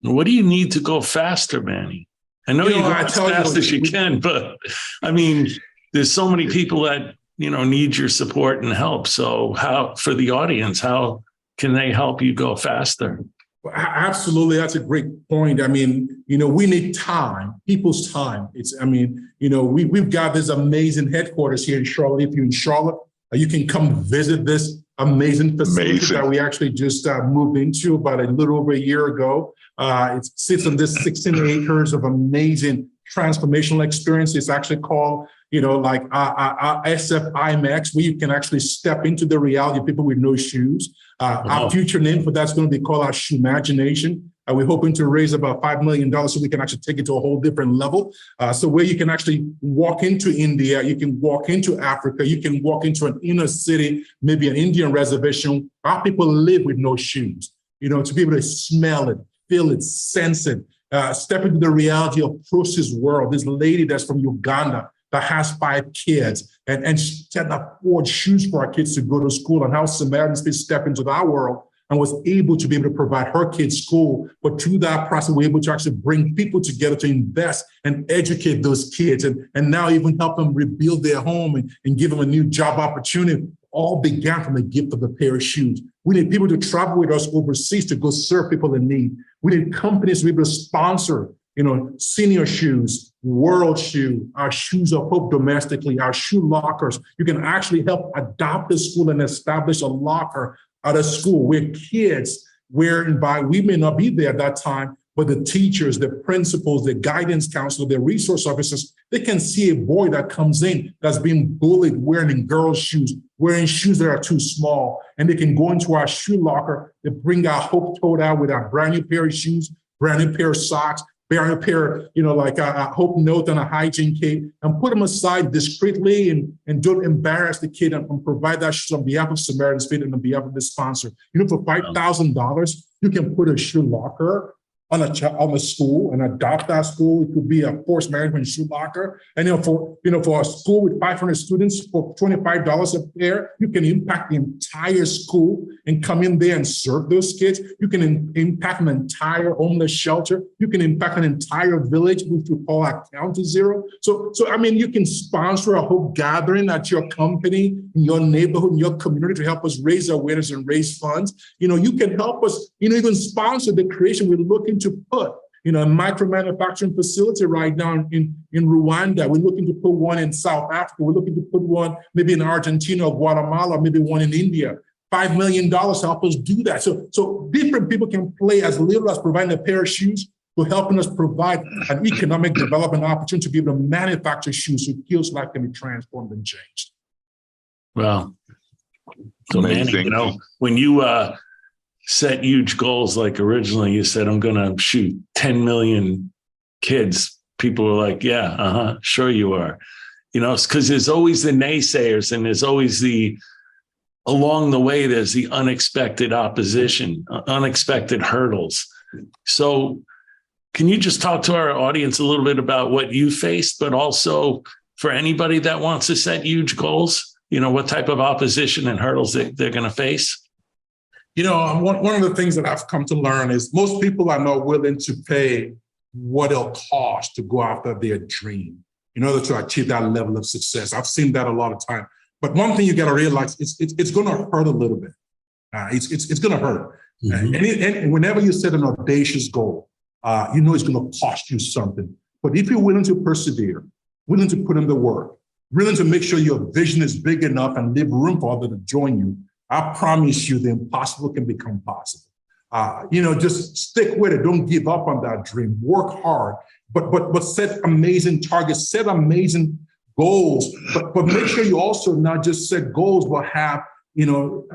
What do you need to go faster, Manny? I know you go as fast as you can, but I mean, there's so many people that, you know, need your support and help. So how, for the audience, how can they help you go faster? Well, absolutely. That's a great point. I mean, we need time, people's time. We've got this amazing headquarters here in Charlotte. If you're in Charlotte, you can come visit this amazing facility that we actually just moved into about a little over a year ago. It sits on this 16 acres of amazing transformational experience. It's actually called, SF IMAX, where you can actually step into the reality of people with no shoes. Our future name for that's going to be called our Shoe Imagination. We're hoping to raise about $5 million so we can actually take it to a whole different level. So where you can actually walk into India, you can walk into Africa, you can walk into an inner city, maybe an Indian reservation. Our people live with no shoes, to be able to smell it, feel it, sense it, step into the reality of Procy's world. This lady that's from Uganda that has 5 kids and she can't afford shoes for our kids to go to school, and how Samaritans could step into that world and was able to be able to provide her kids school. But through that process, we're able to actually bring people together to invest and educate those kids and now even help them rebuild their home and give them a new job opportunity. All began from the gift of a pair of shoes. We need people to travel with us overseas to go serve people in need. We need companies to be able to sponsor, Senior Shoes, World Shoe, our Shoes of Hope domestically, our shoe lockers. You can actually help adopt a school and establish a locker at a school where kids, whereby we may not be there at that time, but the teachers, the principals, the guidance counselor, the resource officers, they can see a boy that comes in that's being bullied wearing girls' shoes, wearing shoes that are too small, and they can go into our shoe locker, they bring our Hope tote out with our brand new pair of shoes, brand new pair of socks, brand new pair, a Hope note and a hygiene kit, and put them aside discreetly and don't embarrass the kid and provide that shoes on behalf of Samaritan's Feet and on behalf of the sponsor. For $5,000, you can put a shoe locker on a school and adopt that school. It could be a force management shoe locker. And for a school with 500 students for $25 a pair, you can impact the entire school and come in there and serve those kids. You can impact an entire homeless shelter. You can impact an entire village, which we call our Count to Zero. So you can sponsor a whole gathering at your company, in your neighborhood, in your community to help us raise awareness and raise funds. You can help us, even sponsor the creation. We're looking to put, a micro manufacturing facility right now in Rwanda. We're looking to put one in South Africa. We're looking to put one maybe in Argentina or Guatemala, maybe one in India. $5 million to help us do that. So different people can play as little as providing a pair of shoes to helping us provide an economic development opportunity to be able to manufacture shoes so kids' life can be transformed and changed. Well, so Manny, when you set huge goals, like originally you said, I'm going to shoot 10 million kids. People were like, yeah, sure you are. It's because there's always the naysayers and there's always along the way, there's the unexpected opposition, unexpected hurdles. So can you just talk to our audience a little bit about what you faced, but also for anybody that wants to set huge goals, what type of opposition and hurdles they're going to face? One of the things that I've come to learn is most people are not willing to pay what it'll cost to go after their dream in order to achieve that level of success. I've seen that a lot of time. But one thing you got to realize, it's going to hurt a little bit. It's going to hurt. Mm-hmm. And whenever you set an audacious goal, it's going to cost you something. But if you're willing to persevere, willing to put in the work, willing to make sure your vision is big enough and leave room for others to join you, I promise you the impossible can become possible. Just stick with it. Don't give up on that dream. Work hard, but set amazing targets, set amazing goals, but make sure you also not just set goals, but have,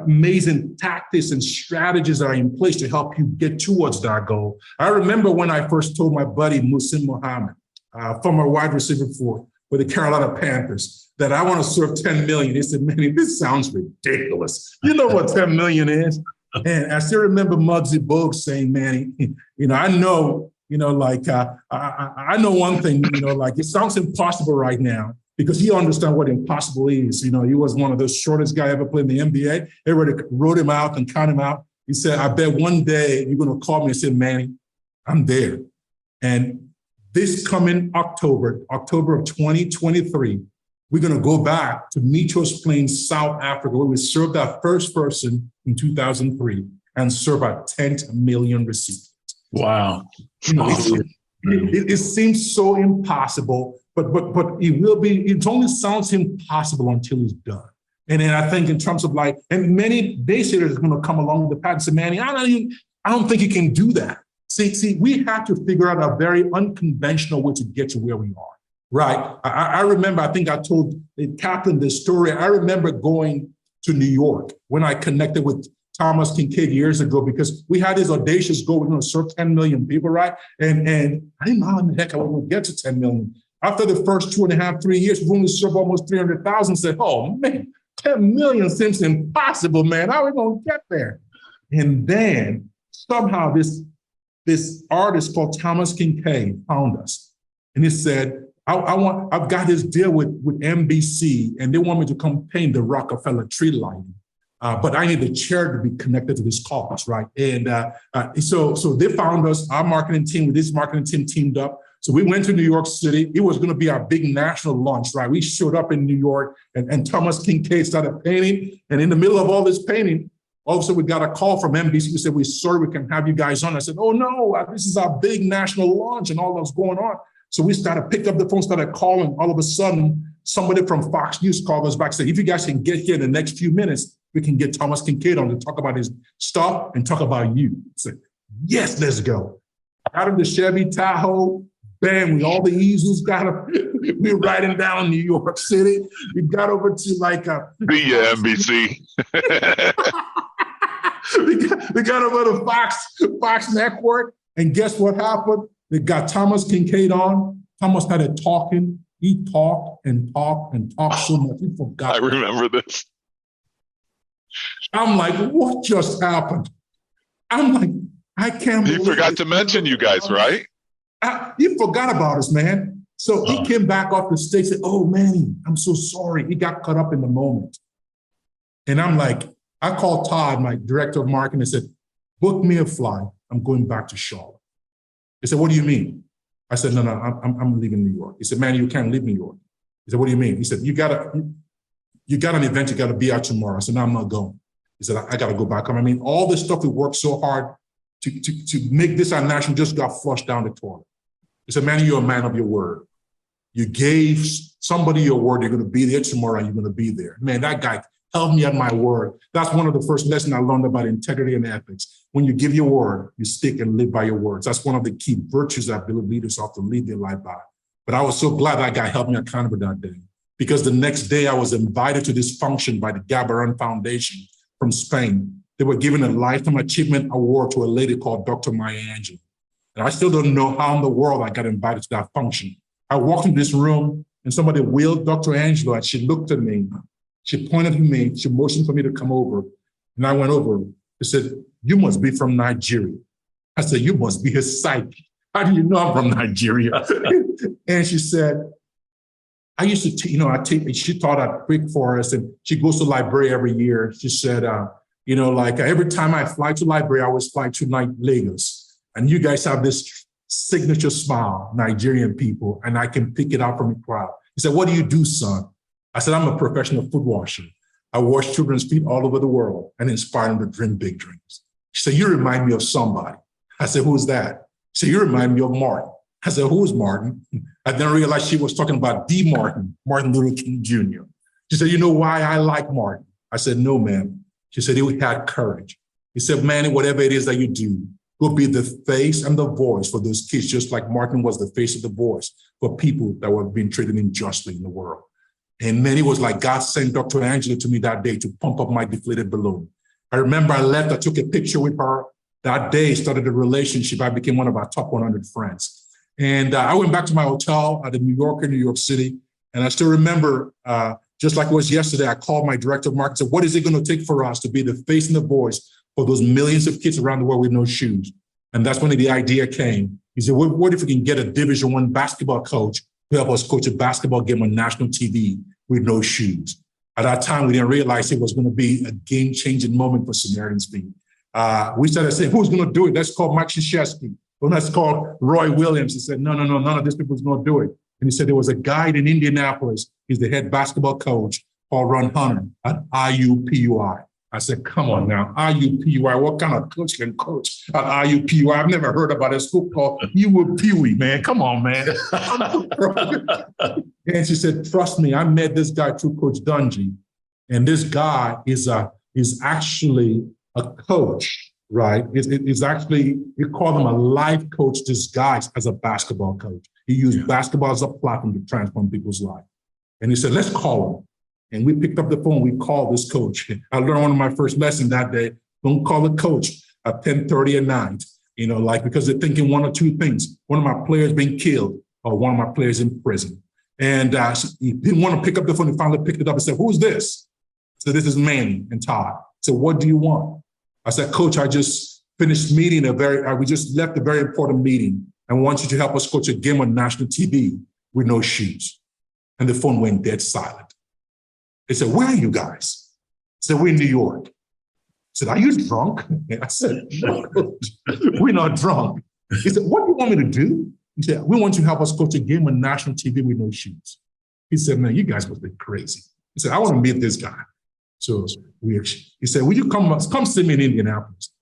amazing tactics and strategies that are in place to help you get towards that goal. I remember when I first told my buddy, Musin Muhammad, former wide receiver for the Carolina Panthers, that I want to serve 10 million. He said, Manny, this sounds ridiculous. You know what 10 million is? And I still remember Muggsy Bogues saying, Manny, I know, I know one thing, it sounds impossible right now because he understands what impossible is. He was one of the shortest guy ever played in the NBA. Everybody wrote him out and count him out. He said, I bet one day you're going to call me and say, Manny, I'm there. And this coming October of 2023, we're going to go back to Mitchell's Plains, South Africa, where we served our first person in 2003. and serve our 10th million recipients. Wow. You know, it seems so impossible, but it will be, it only sounds impossible until it's done. And then I think in terms of like, and many naysayers are going to come along the path and say, Manny, I don't think you can do that. See, we have to figure out a very unconventional way to get to where we are, right? I remember, I think I told Captain this story. I remember going to New York when I connected with Thomas Kincaid years ago, because we had this audacious goal, we're going to serve 10 million people, right? And I didn't know how in the heck I was going to get to 10 million. After the first 2.5, 3 years, we've only served almost 300,000. Said, oh man, 10 million seems impossible, man. How are we going to get there? And then somehow this artist called Thomas Kincaid found us. And he said, I've got this deal with NBC, and they want me to come paint the Rockefeller tree lighting. But I need a chair to be connected to this cause, right? And so they found us, our marketing team, with this marketing team teamed up. So we went to New York City. It was going to be our big national launch, right? We showed up in New York, and Thomas Kincaid started painting. And in the middle of all this painting, all of a sudden we got a call from NBC who said, we're sorry, we can have you guys on. I said, oh no, this is our big national launch and all that's going on. So we picked up the phone, started calling. All of a sudden, somebody from Fox News called us back and said, if you guys can get here in the next few minutes, we can get Thomas Kincaid on to talk about his stuff and talk about you. I said, yes, let's go. Out of the Chevy Tahoe, bam, all the easels got up. We're riding down New York City. We got over to like NBC. we got over to Fox Network, and guess what happened? They got Thomas Kincaid on. Thomas started talking. He talked and talked and talked so much he forgot. I remember this. I'm like, what just happened? I'm like, I can't believe He forgot to mention you guys, right? He forgot about us, man. So he came back off the stage and said, oh, Manny, I'm so sorry. He got caught up in the moment. And I'm like, I called Todd, my director of marketing, and said, book me a flight. I'm going back to Charlotte. He said, what do you mean? I said, no, I'm leaving New York. He said, Manny, you can't leave New York. He said, what do you mean? He said, you got an event, you got to be out tomorrow. I said, no, I'm not going. He said, I got to go back home. I mean, all this stuff we worked so hard to make this our national just got flushed down the toilet. He said, Manny, you're a man of your word. You gave somebody your word, you're going to be there tomorrow, and you're going to be there. Man, that guy held me at my word. That's one of the first lessons I learned about integrity and ethics. When you give your word, you stick and live by your words. That's one of the key virtues that build leaders have to lead their life by. But I was so glad that guy helped me accountable that day, because the next day I was invited to this function by the Gabaran Foundation from Spain. They were giving a Lifetime Achievement Award to a lady called Dr. Maya Angelou. And I still don't know how in the world I got invited to that function. I walked into this room and somebody wheeled Dr. Angelou, and she looked at me. She pointed to me. She motioned for me to come over. And I went over. She said, you must be from Nigeria. I said, you must be his psyche. How do you know I'm from Nigeria? And she said, I used to, she taught at Quick Forest, and she goes to Liberia every year. She said, every time I fly to Liberia, I always fly to Lagos. And you guys have this signature smile, Nigerian people, and I can pick it out from the crowd. He said, what do you do, son? I said, I'm a professional foot washer. I wash children's feet all over the world and inspire them to dream big dreams. She said, you remind me of somebody. I said, who's that? She said, you remind me of Martin. I said, who's Martin? I then realized she was talking about Martin Luther King Jr. She said, you know why I like Martin? I said, no, ma'am. She said, he had courage. He said, Manny, whatever it is that you do, go be the face and the voice for those kids, just like Martin was the face of the voice for people that were being treated unjustly in the world. And Manny was like, God sent Dr. Angelou to me that day to pump up my deflated balloon. I remember I left, I took a picture with her. That day started a relationship. I became one of our top 100 friends. And I went back to my hotel at the New York City. And I still remember, just like it was yesterday, I called my director of marketing and said, what is it going to take for us to be the face and the voice for those millions of kids around the world with no shoes? And that's when the idea came. He said, what if we can get a Division I basketball coach to help us coach a basketball game on national TV with no shoes? At that time, we didn't realize it was going to be a game-changing moment for Samaritan's Feet. We started saying, who's going to do it? Let's call Mike Krzyzewski. Well, let's call Roy Williams. He said, no, none of these people is going to do it. And he said there was a guy in Indianapolis. He's the head basketball coach, called Ron Hunter at IUPUI. I said, come on now, IUPUI, what kind of coach can coach at IUPUI? I've never heard about a school called UPUI, man. Come on, man. And she said, trust me, I met this guy through Coach Dungy. And this guy is actually a coach, right? It's actually, we call him a life coach disguised as a basketball coach. He used basketball as a platform to transform people's life. And he said, let's call him. And we picked up the phone, we called this coach. I learned one of my first lessons that day, don't call a coach at 10:30 at night, because they're thinking one or two things. One of my players being killed or one of my players in prison. And he didn't want to pick up the phone. He finally picked it up and said, who's this? I said, this is Manny and Todd. I said, what do you want? I said, Coach, I just finished meeting we just left a very important meeting. I want you to help us coach a game on national TV with no shoes. And the phone went dead silent. They said, where are you guys? I said, we're in New York. I said, are you drunk? And I said, no, Coach, we're not drunk. He said, what do you want me to do? He said, we want you to help us coach a game on national TV with no shoes. He said, man, you guys must be crazy. He said, I want to meet this guy. So he said, will you come see me in Indianapolis?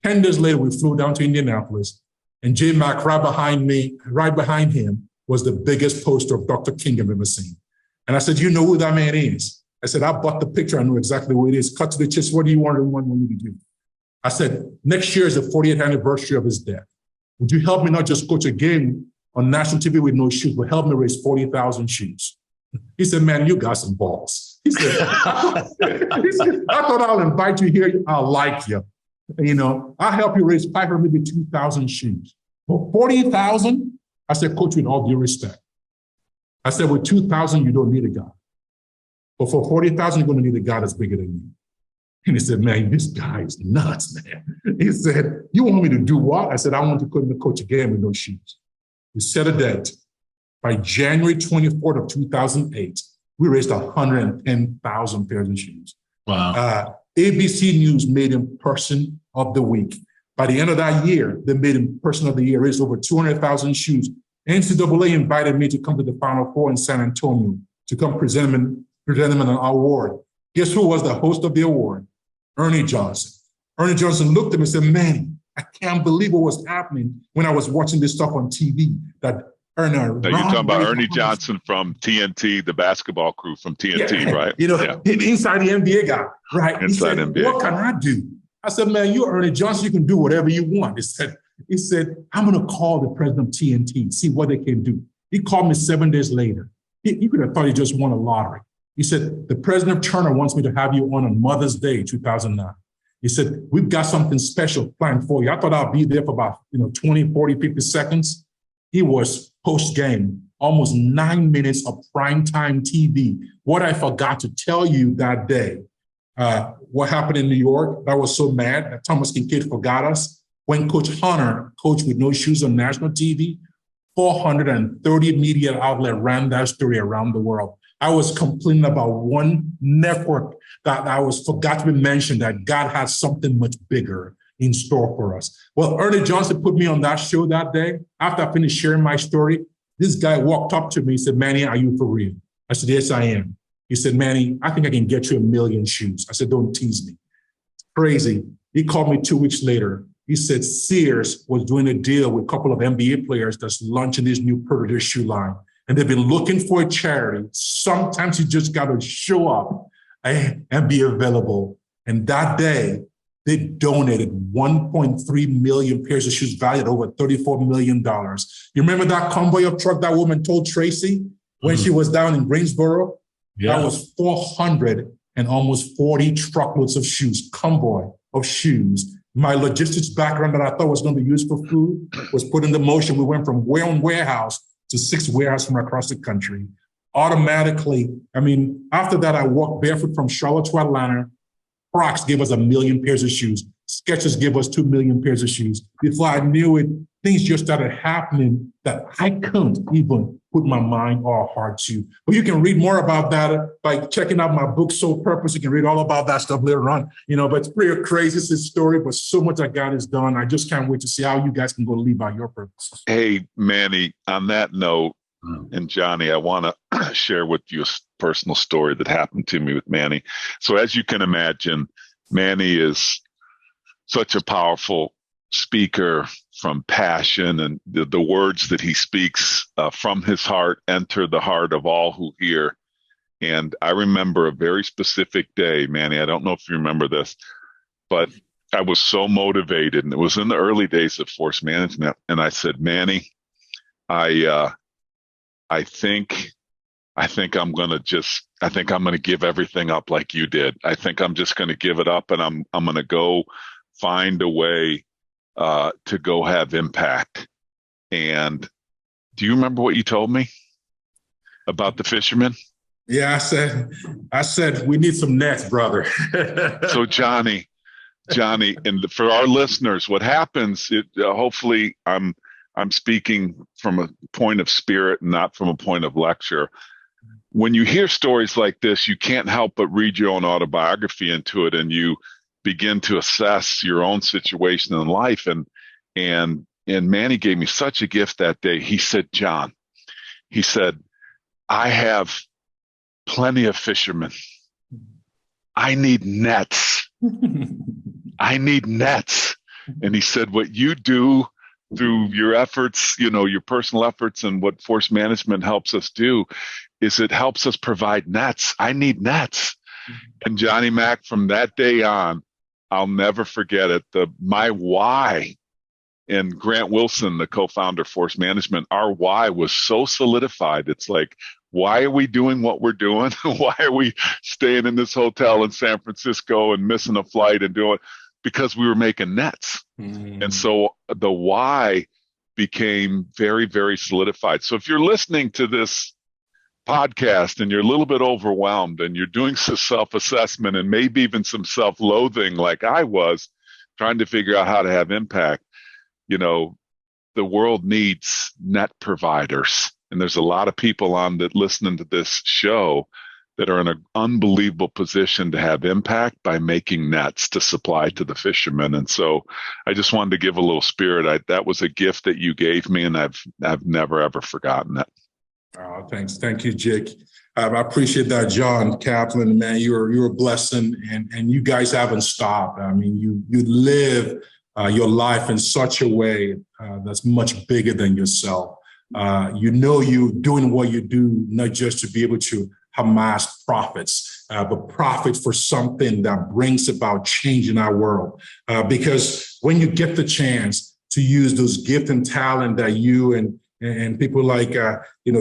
10 days later, we flew down to Indianapolis, and J Mac right behind him was the biggest poster of Dr. King I've ever seen. And I said, you know who that man is? I said, I bought the picture. I know exactly who it is. Cut to the chase. What do you want me to do? I said, next year is the 40th anniversary of his death. Would you help me not just coach a game on national TV with no shoes, but help me raise 40,000 shoes? He said, man, you got some balls. He said, I thought I'll invite you here. I'll like you. I'll help you raise 500, maybe 2,000 shoes. For 40,000, I said, Coach, with all due respect. I said, with 2,000, you don't need a guy. But for 40,000, you're going to need a guy that's bigger than you. And he said, man, this guy is nuts, man. He said, you want me to do what? I said, I want to coach a game with no shoes. We set a date. By January 24th of 2008, we raised 110,000 pairs of shoes. Wow. ABC News made him Person of the Week. By the end of that year, they made him Person of the Year, raised over 200,000 shoes. NCAA invited me to come to the Final Four in San Antonio to come present them an award. Guess who was the host of the award? Ernie Johnson. Ernie Johnson looked at me and said, Manny, I can't believe what was happening when I was watching this stuff on TV. That Now, you're talking about Ernie Johnson from TNT, the basketball crew from TNT, right? Inside the NBA guy, right? Inside he said, NBA. What can I do? I said, man, you're Ernie Johnson. You can do whatever you want. He said, I'm going to call the president of TNT, see what they can do. He called me 7 days later. He could have thought he just won a lottery. He said, the president of Turner wants me to have you on Mother's Day, 2009. He said, we've got something special planned for you. I thought I'd be there for about 20, 40, 50 seconds. He was post-game, almost 9 minutes of primetime TV. What I forgot to tell you that day, what happened in New York, I was so mad that Thomas Kincaid forgot us. When Coach Hunter coached with no shoes on national TV, 430 media outlets ran that story around the world. I was complaining about one network that I forgot to mention, that God has something much bigger in store for us. Well, Ernie Johnson put me on that show that day. After I finished sharing my story, this guy walked up to me and said, Manny, are you for real? I said, yes, I am. He said, Manny, I think I can get you 1 million shoes. I said, don't tease me. It's crazy. He called me 2 weeks later. He said Sears was doing a deal with a couple of NBA players that's launching this new Predator shoe line. And they've been looking for a charity. Sometimes you just got to show up and be available. And that day, they donated 1.3 million pairs of shoes valued over $34 million. You remember that convoy of truck that woman told Tracy when she was down in Greensboro? Yeah. That was 400 and almost 40 truckloads of shoes, convoy of shoes. My logistics background that I thought was going to be used for food was put into motion. We went from one warehouse to 6 warehouses from across the country. Automatically, after that, I walked barefoot from Charlotte to Atlanta. Crocs gave us 1 million pairs of shoes. Skechers gave us 2 million pairs of shoes. Before I knew it, things just started happening that I couldn't even put my mind or heart to. But you can read more about that by checking out my book, Soul Purpose. You can read all about that stuff later on. But it's pretty crazy, it's a story, but so much that God has done. I just can't wait to see how you guys can go live out your purpose. Hey, Manny, on that note, and Johnny, I want to share with you a personal story that happened to me with Manny. So as you can imagine, Manny is such a powerful speaker from passion, and the words that he speaks from his heart enter the heart of all who hear. And I remember a very specific day, Manny. I don't know if you remember this, but I was so motivated, and it was in the early days of force management. And I said, Manny, I think I'm going to give everything up like you did. I think I'm just going to give it up, and I'm going to go find a way to go have impact. And do you remember what you told me about the fishermen? Yeah, I said we need some nets, brother. So Johnny, and for our listeners, what happens? Hopefully, I'm speaking from a point of spirit, and not from a point of lecture. When you hear stories like this, you can't help but read your own autobiography into it, and you begin to assess your own situation in life. And Manny gave me such a gift that day. He said, John, he said, I have plenty of fishermen. I need nets. I need nets. And he said, what you do through your efforts, your personal efforts, and what force management helps us do is it helps us provide nets. I need nets. And Johnny Mac, from that day on, I'll never forget it. My why, and Grant Wilson, the co-founder of Force Management, our why was so solidified. It's like, why are we doing what we're doing? Why are we staying in this hotel in San Francisco and missing a flight and doing? Because we were making nets. And so the why became very, very solidified. So if you're listening to this podcast and you're a little bit overwhelmed and you're doing some self-assessment and maybe even some self-loathing like I was, trying to figure out how to have impact, the world needs net providers. And there's a lot of people listening to this show that are in an unbelievable position to have impact by making nets to supply to the fishermen. And so I just wanted to give a little spirit. That was a gift that you gave me, and I've never, ever forgotten it. Oh, thanks. Thank you, Jake. I appreciate that, John Kaplan. Man, you're a blessing, and you guys haven't stopped. I mean, you live your life in such a way that's much bigger than yourself. You're doing what you do, not just to be able to amass profits, but profit for something that brings about change in our world. Because when you get the chance to use those gifts and talent that you and people like,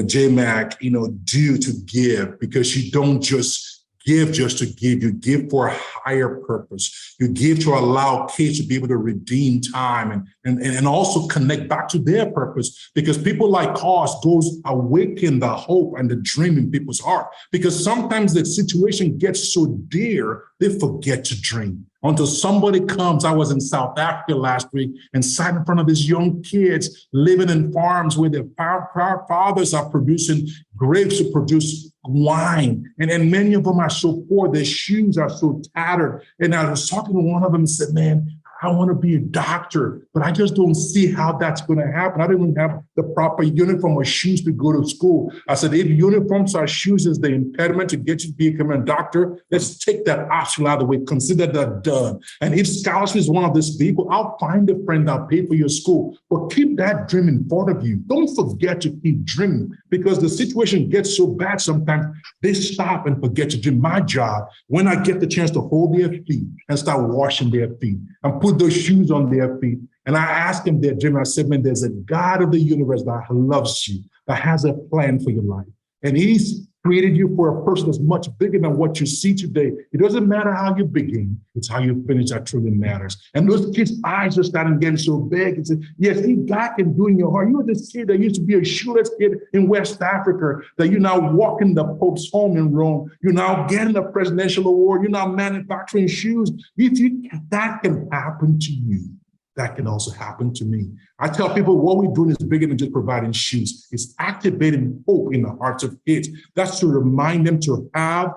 J-Mac, do to give, because you don't just give just to give, you give for a higher purpose. You give to allow kids to be able to redeem time and also connect back to their purpose, because people like us goes awaken the hope and the dream in people's heart, because sometimes the situation gets so dear, they forget to dream. Until somebody comes. I was in South Africa last week and sat in front of these young kids living in farms where their fathers are producing grapes to produce wine. And then many of them are so poor, their shoes are so tattered. And I was talking to one of them and said, man, I want to be a doctor, but I just don't see how that's going to happen. I don't even have the proper uniform or shoes to go to school. I said, if uniforms or shoes is the impediment to get you to become a doctor, let's take that option out of the way. Consider that done. And if scholarship is one of these people, I'll find a friend, I'll pay for your school. But keep that dream in front of you. Don't forget to keep dreaming, because the situation gets so bad sometimes they stop and forget to dream. My job, when I get the chance to hold their feet and start washing their feet and put those shoes on their feet, and I asked them their dream. I said, man, there's a God of the universe that loves you, that has a plan for your life. And he's created you for a person that's much bigger than what you see today. It doesn't matter how you begin, it's how you finish that truly matters. And those kids' eyes are starting getting so big. And say, yes, God can do in your heart. You were this kid that used to be a shoeless kid in West Africa, that you're now walking the Pope's home in Rome. You're now getting a presidential award. You're now manufacturing shoes. That can happen to you. That can also happen to me. I tell people what we're doing is bigger than just providing shoes. It's activating hope in the hearts of kids. That's to remind them to have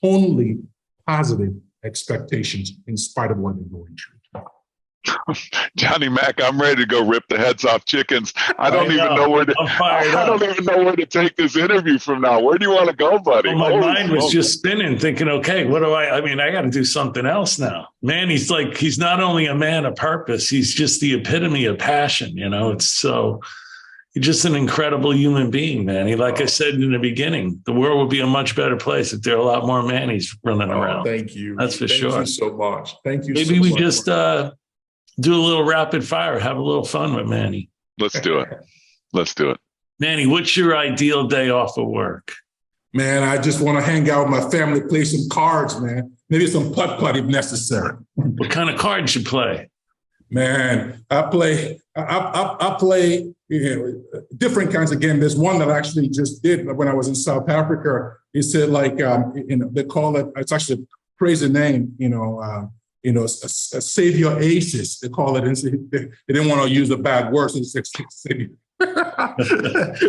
only positive expectations in spite of what they're going through. Johnny Mac, I'm ready to go rip the heads off chickens. I don't even know where to. I don't even know where to take this interview from now. Where do you want to go, buddy? Well, my mind was just spinning, thinking, okay, what do I mean, I got to do something else now. Man, he's not only a man of purpose, he's just the epitome of passion. He's just an incredible human being, Manny. Like I said in the beginning, the world would be a much better place if there are a lot more Mannys running around. Thank you. That's for sure. Thank you so much. Thank you. Maybe we just do a little rapid fire, have a little fun with Manny. Let's do it. Manny, what's your ideal day off of work? Man, I just want to hang out with my family, play some cards, man. Maybe some putt-putt if necessary. What kind of cards you play? Man, I play different kinds of games. There's one that I actually just did when I was in South Africa. It said they call it, it's actually a crazy name, a savior aces. They call it. They didn't want to use a bad word, so it's savior.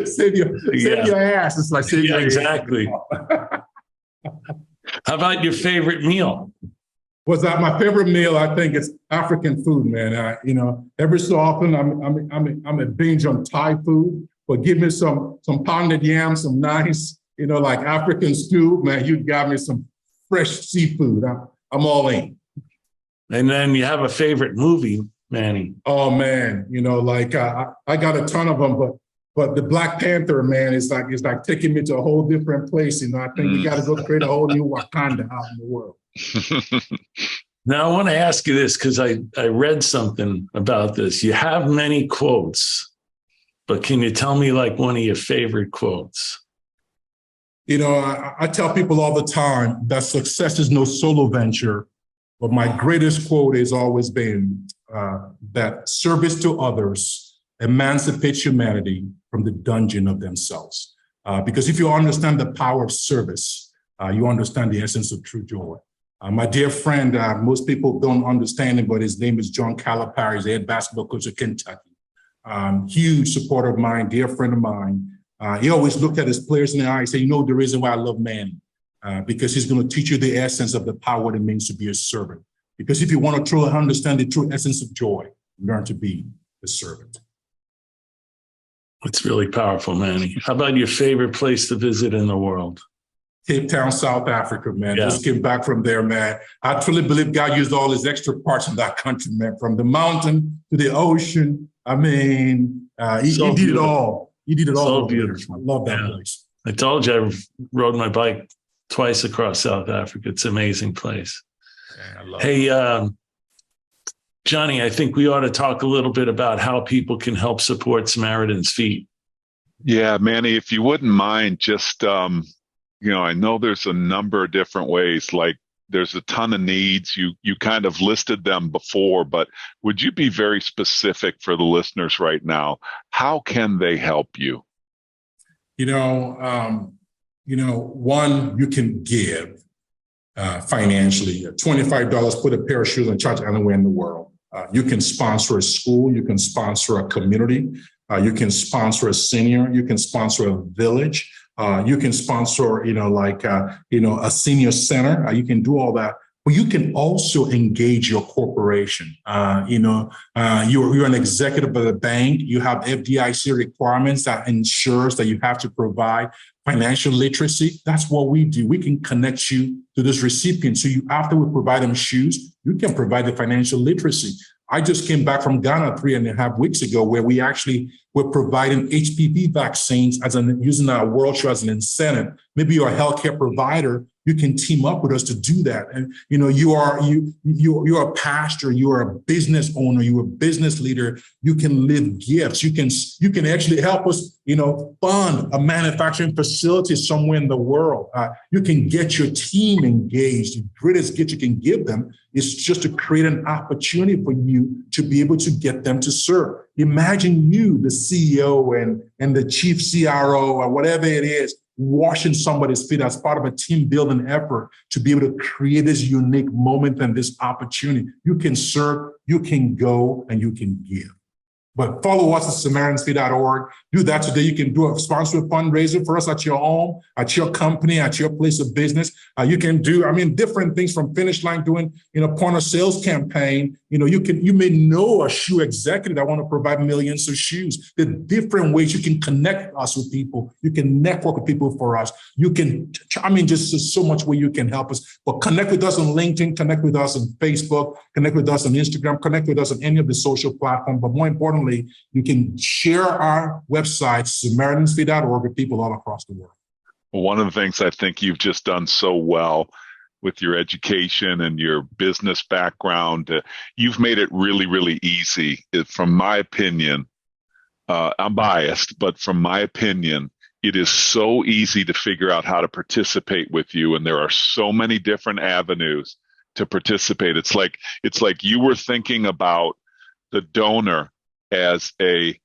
Save your ass. It's like save your exactly. How about your favorite meal? Was that my favorite meal? I think it's African food, man. Every so often I'm a binge on Thai food, but give me some pounded yam, some nice, like African stew, man. You got me some fresh seafood. I'm all in. And then you have a favorite movie, Manny. Oh man, I got a ton of them, but the Black Panther, man, is like taking me to a whole different place. I think we got to go create a whole new Wakanda out in the world. Now, I want to ask you this because I read something about this. You have many quotes, but can you tell me like one of your favorite quotes? I tell people all the time that success is no solo venture, but my greatest quote has always been that service to others emancipates humanity from the dungeon of themselves. Because if you understand the power of service, you understand the essence of true joy. My dear friend, most people don't understand him, but his name is John Calipari. He's the head basketball coach of Kentucky. Huge supporter of mine, dear friend of mine. He always looked at his players in the eye and said, the reason why I love Manny, because he's going to teach you the essence of the power it means to be a servant. Because if you want to truly understand the true essence of joy, learn to be a servant. It's really powerful, Manny. How about your favorite place to visit in the world? Cape Town, South Africa, man. Yeah. Just came back from there, man. I truly believe God used all his extra parts in that country, man. From the mountain to the ocean. I mean, he did it all. He did it all. So beautiful. I love that place. I told you I rode my bike twice across South Africa. It's an amazing place. Yeah, hey, Johnny, I think we ought to talk a little bit about how people can help support Samaritan's Feet. Yeah, Manny, if you wouldn't mind, just I know there's a number of different ways. Like there's a ton of needs. You kind of listed them before, but would you be very specific for the listeners right now? How can they help you? One, you can give financially. $25, put a pair of shoes and charge anywhere in the world. You can sponsor a school. You can sponsor a community. You can sponsor a senior. You can sponsor a village. You can sponsor, a senior center. You can do all that. But you can also engage your corporation. You're an executive of a bank. You have FDIC requirements that ensures that you have to provide financial literacy. That's what we do. We can connect you to this recipient. So after we provide them shoes, you can provide the financial literacy. I just came back from Ghana 3.5 weeks ago, where we actually were providing HPV vaccines using our World Show as an incentive. Maybe you're a healthcare provider. You can team up with us to do that. And you're a pastor, you're a business owner, you're a business leader. You can live gifts. You can actually help us, fund a manufacturing facility somewhere in the world. You can get your team engaged. The greatest gift you can give them is just to create an opportunity for you to be able to get them to serve. Imagine you, the CEO and the chief CRO or whatever it is, washing somebody's feet as part of a team building effort to be able to create this unique moment and this opportunity. You can serve, you can go, and you can give. But follow us at SamaritansFeet.org. Do that today. You can do a sponsor fundraiser for us at your home, at your company, at your place of business. You can do, different things from Finish Line doing, point of sales campaign. You may know a shoe executive that want to provide millions of shoes. There are different ways you can connect us with people. You can network with people for us. You can, just so much way you can help us. But connect with us on LinkedIn, connect with us on Facebook, connect with us on Instagram, connect with us on any of the social platforms. But more importantly, you can share our website, SamaritansFeet.org, with people all across the world. One of the things I think you've just done so well with your education and your business background, you've made it really, really easy. From my opinion, I'm biased, but from my opinion, it is so easy to figure out how to participate with you. And there are so many different avenues to participate. It's like you were thinking about the donor as a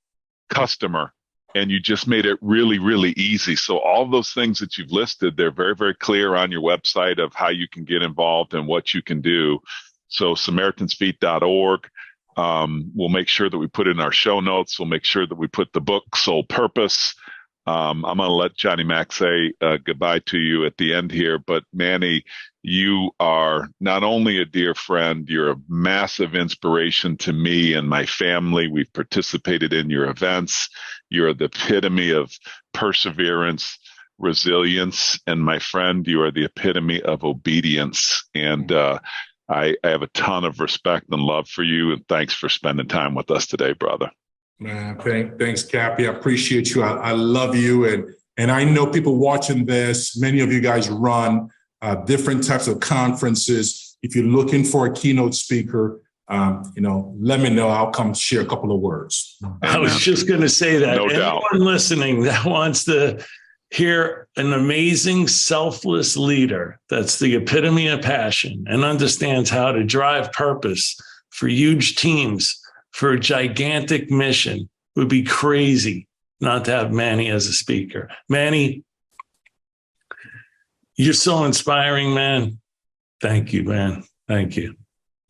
customer, and you just made it really, really easy. So all those things that you've listed, they're very, very clear on your website of how you can get involved and what you can do. So SamaritansFeet.org. We'll make sure that we put it in our show notes. We'll make sure that we put the book Sole Purpose. I'm going to let Johnny Mac say goodbye to you at the end here. But Manny, you are not only a dear friend, you're a massive inspiration to me and my family. We've participated in your events. You're the epitome of perseverance, resilience, and my friend, you are the epitome of obedience. And I have a ton of respect and love for you. And thanks for spending time with us today, brother. Man, thanks, Cappy. I appreciate you. I love you. And I know people watching this, many of you guys run different types of conferences. If you're looking for a keynote speaker, let me know. I'll come share a couple of words. I was just going to say that. No doubt. Anyone listening that wants to hear an amazing, selfless leader that's the epitome of passion and understands how to drive purpose for huge teams, for a gigantic mission, would be crazy not to have Manny as a speaker. Manny, you're so inspiring, man. Thank you, man. Thank you.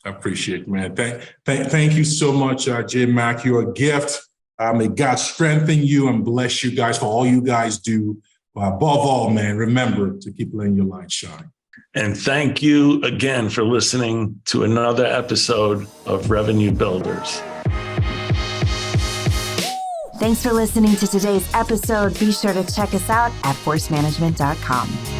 I appreciate it, man. Thank you so much, J Mac. You're a gift. May God strengthen you and bless you guys for all you guys do. Above all, man, remember to keep letting your light shine. And thank you again for listening to another episode of Revenue Builders. Thanks for listening to today's episode. Be sure to check us out at forcemanagement.com.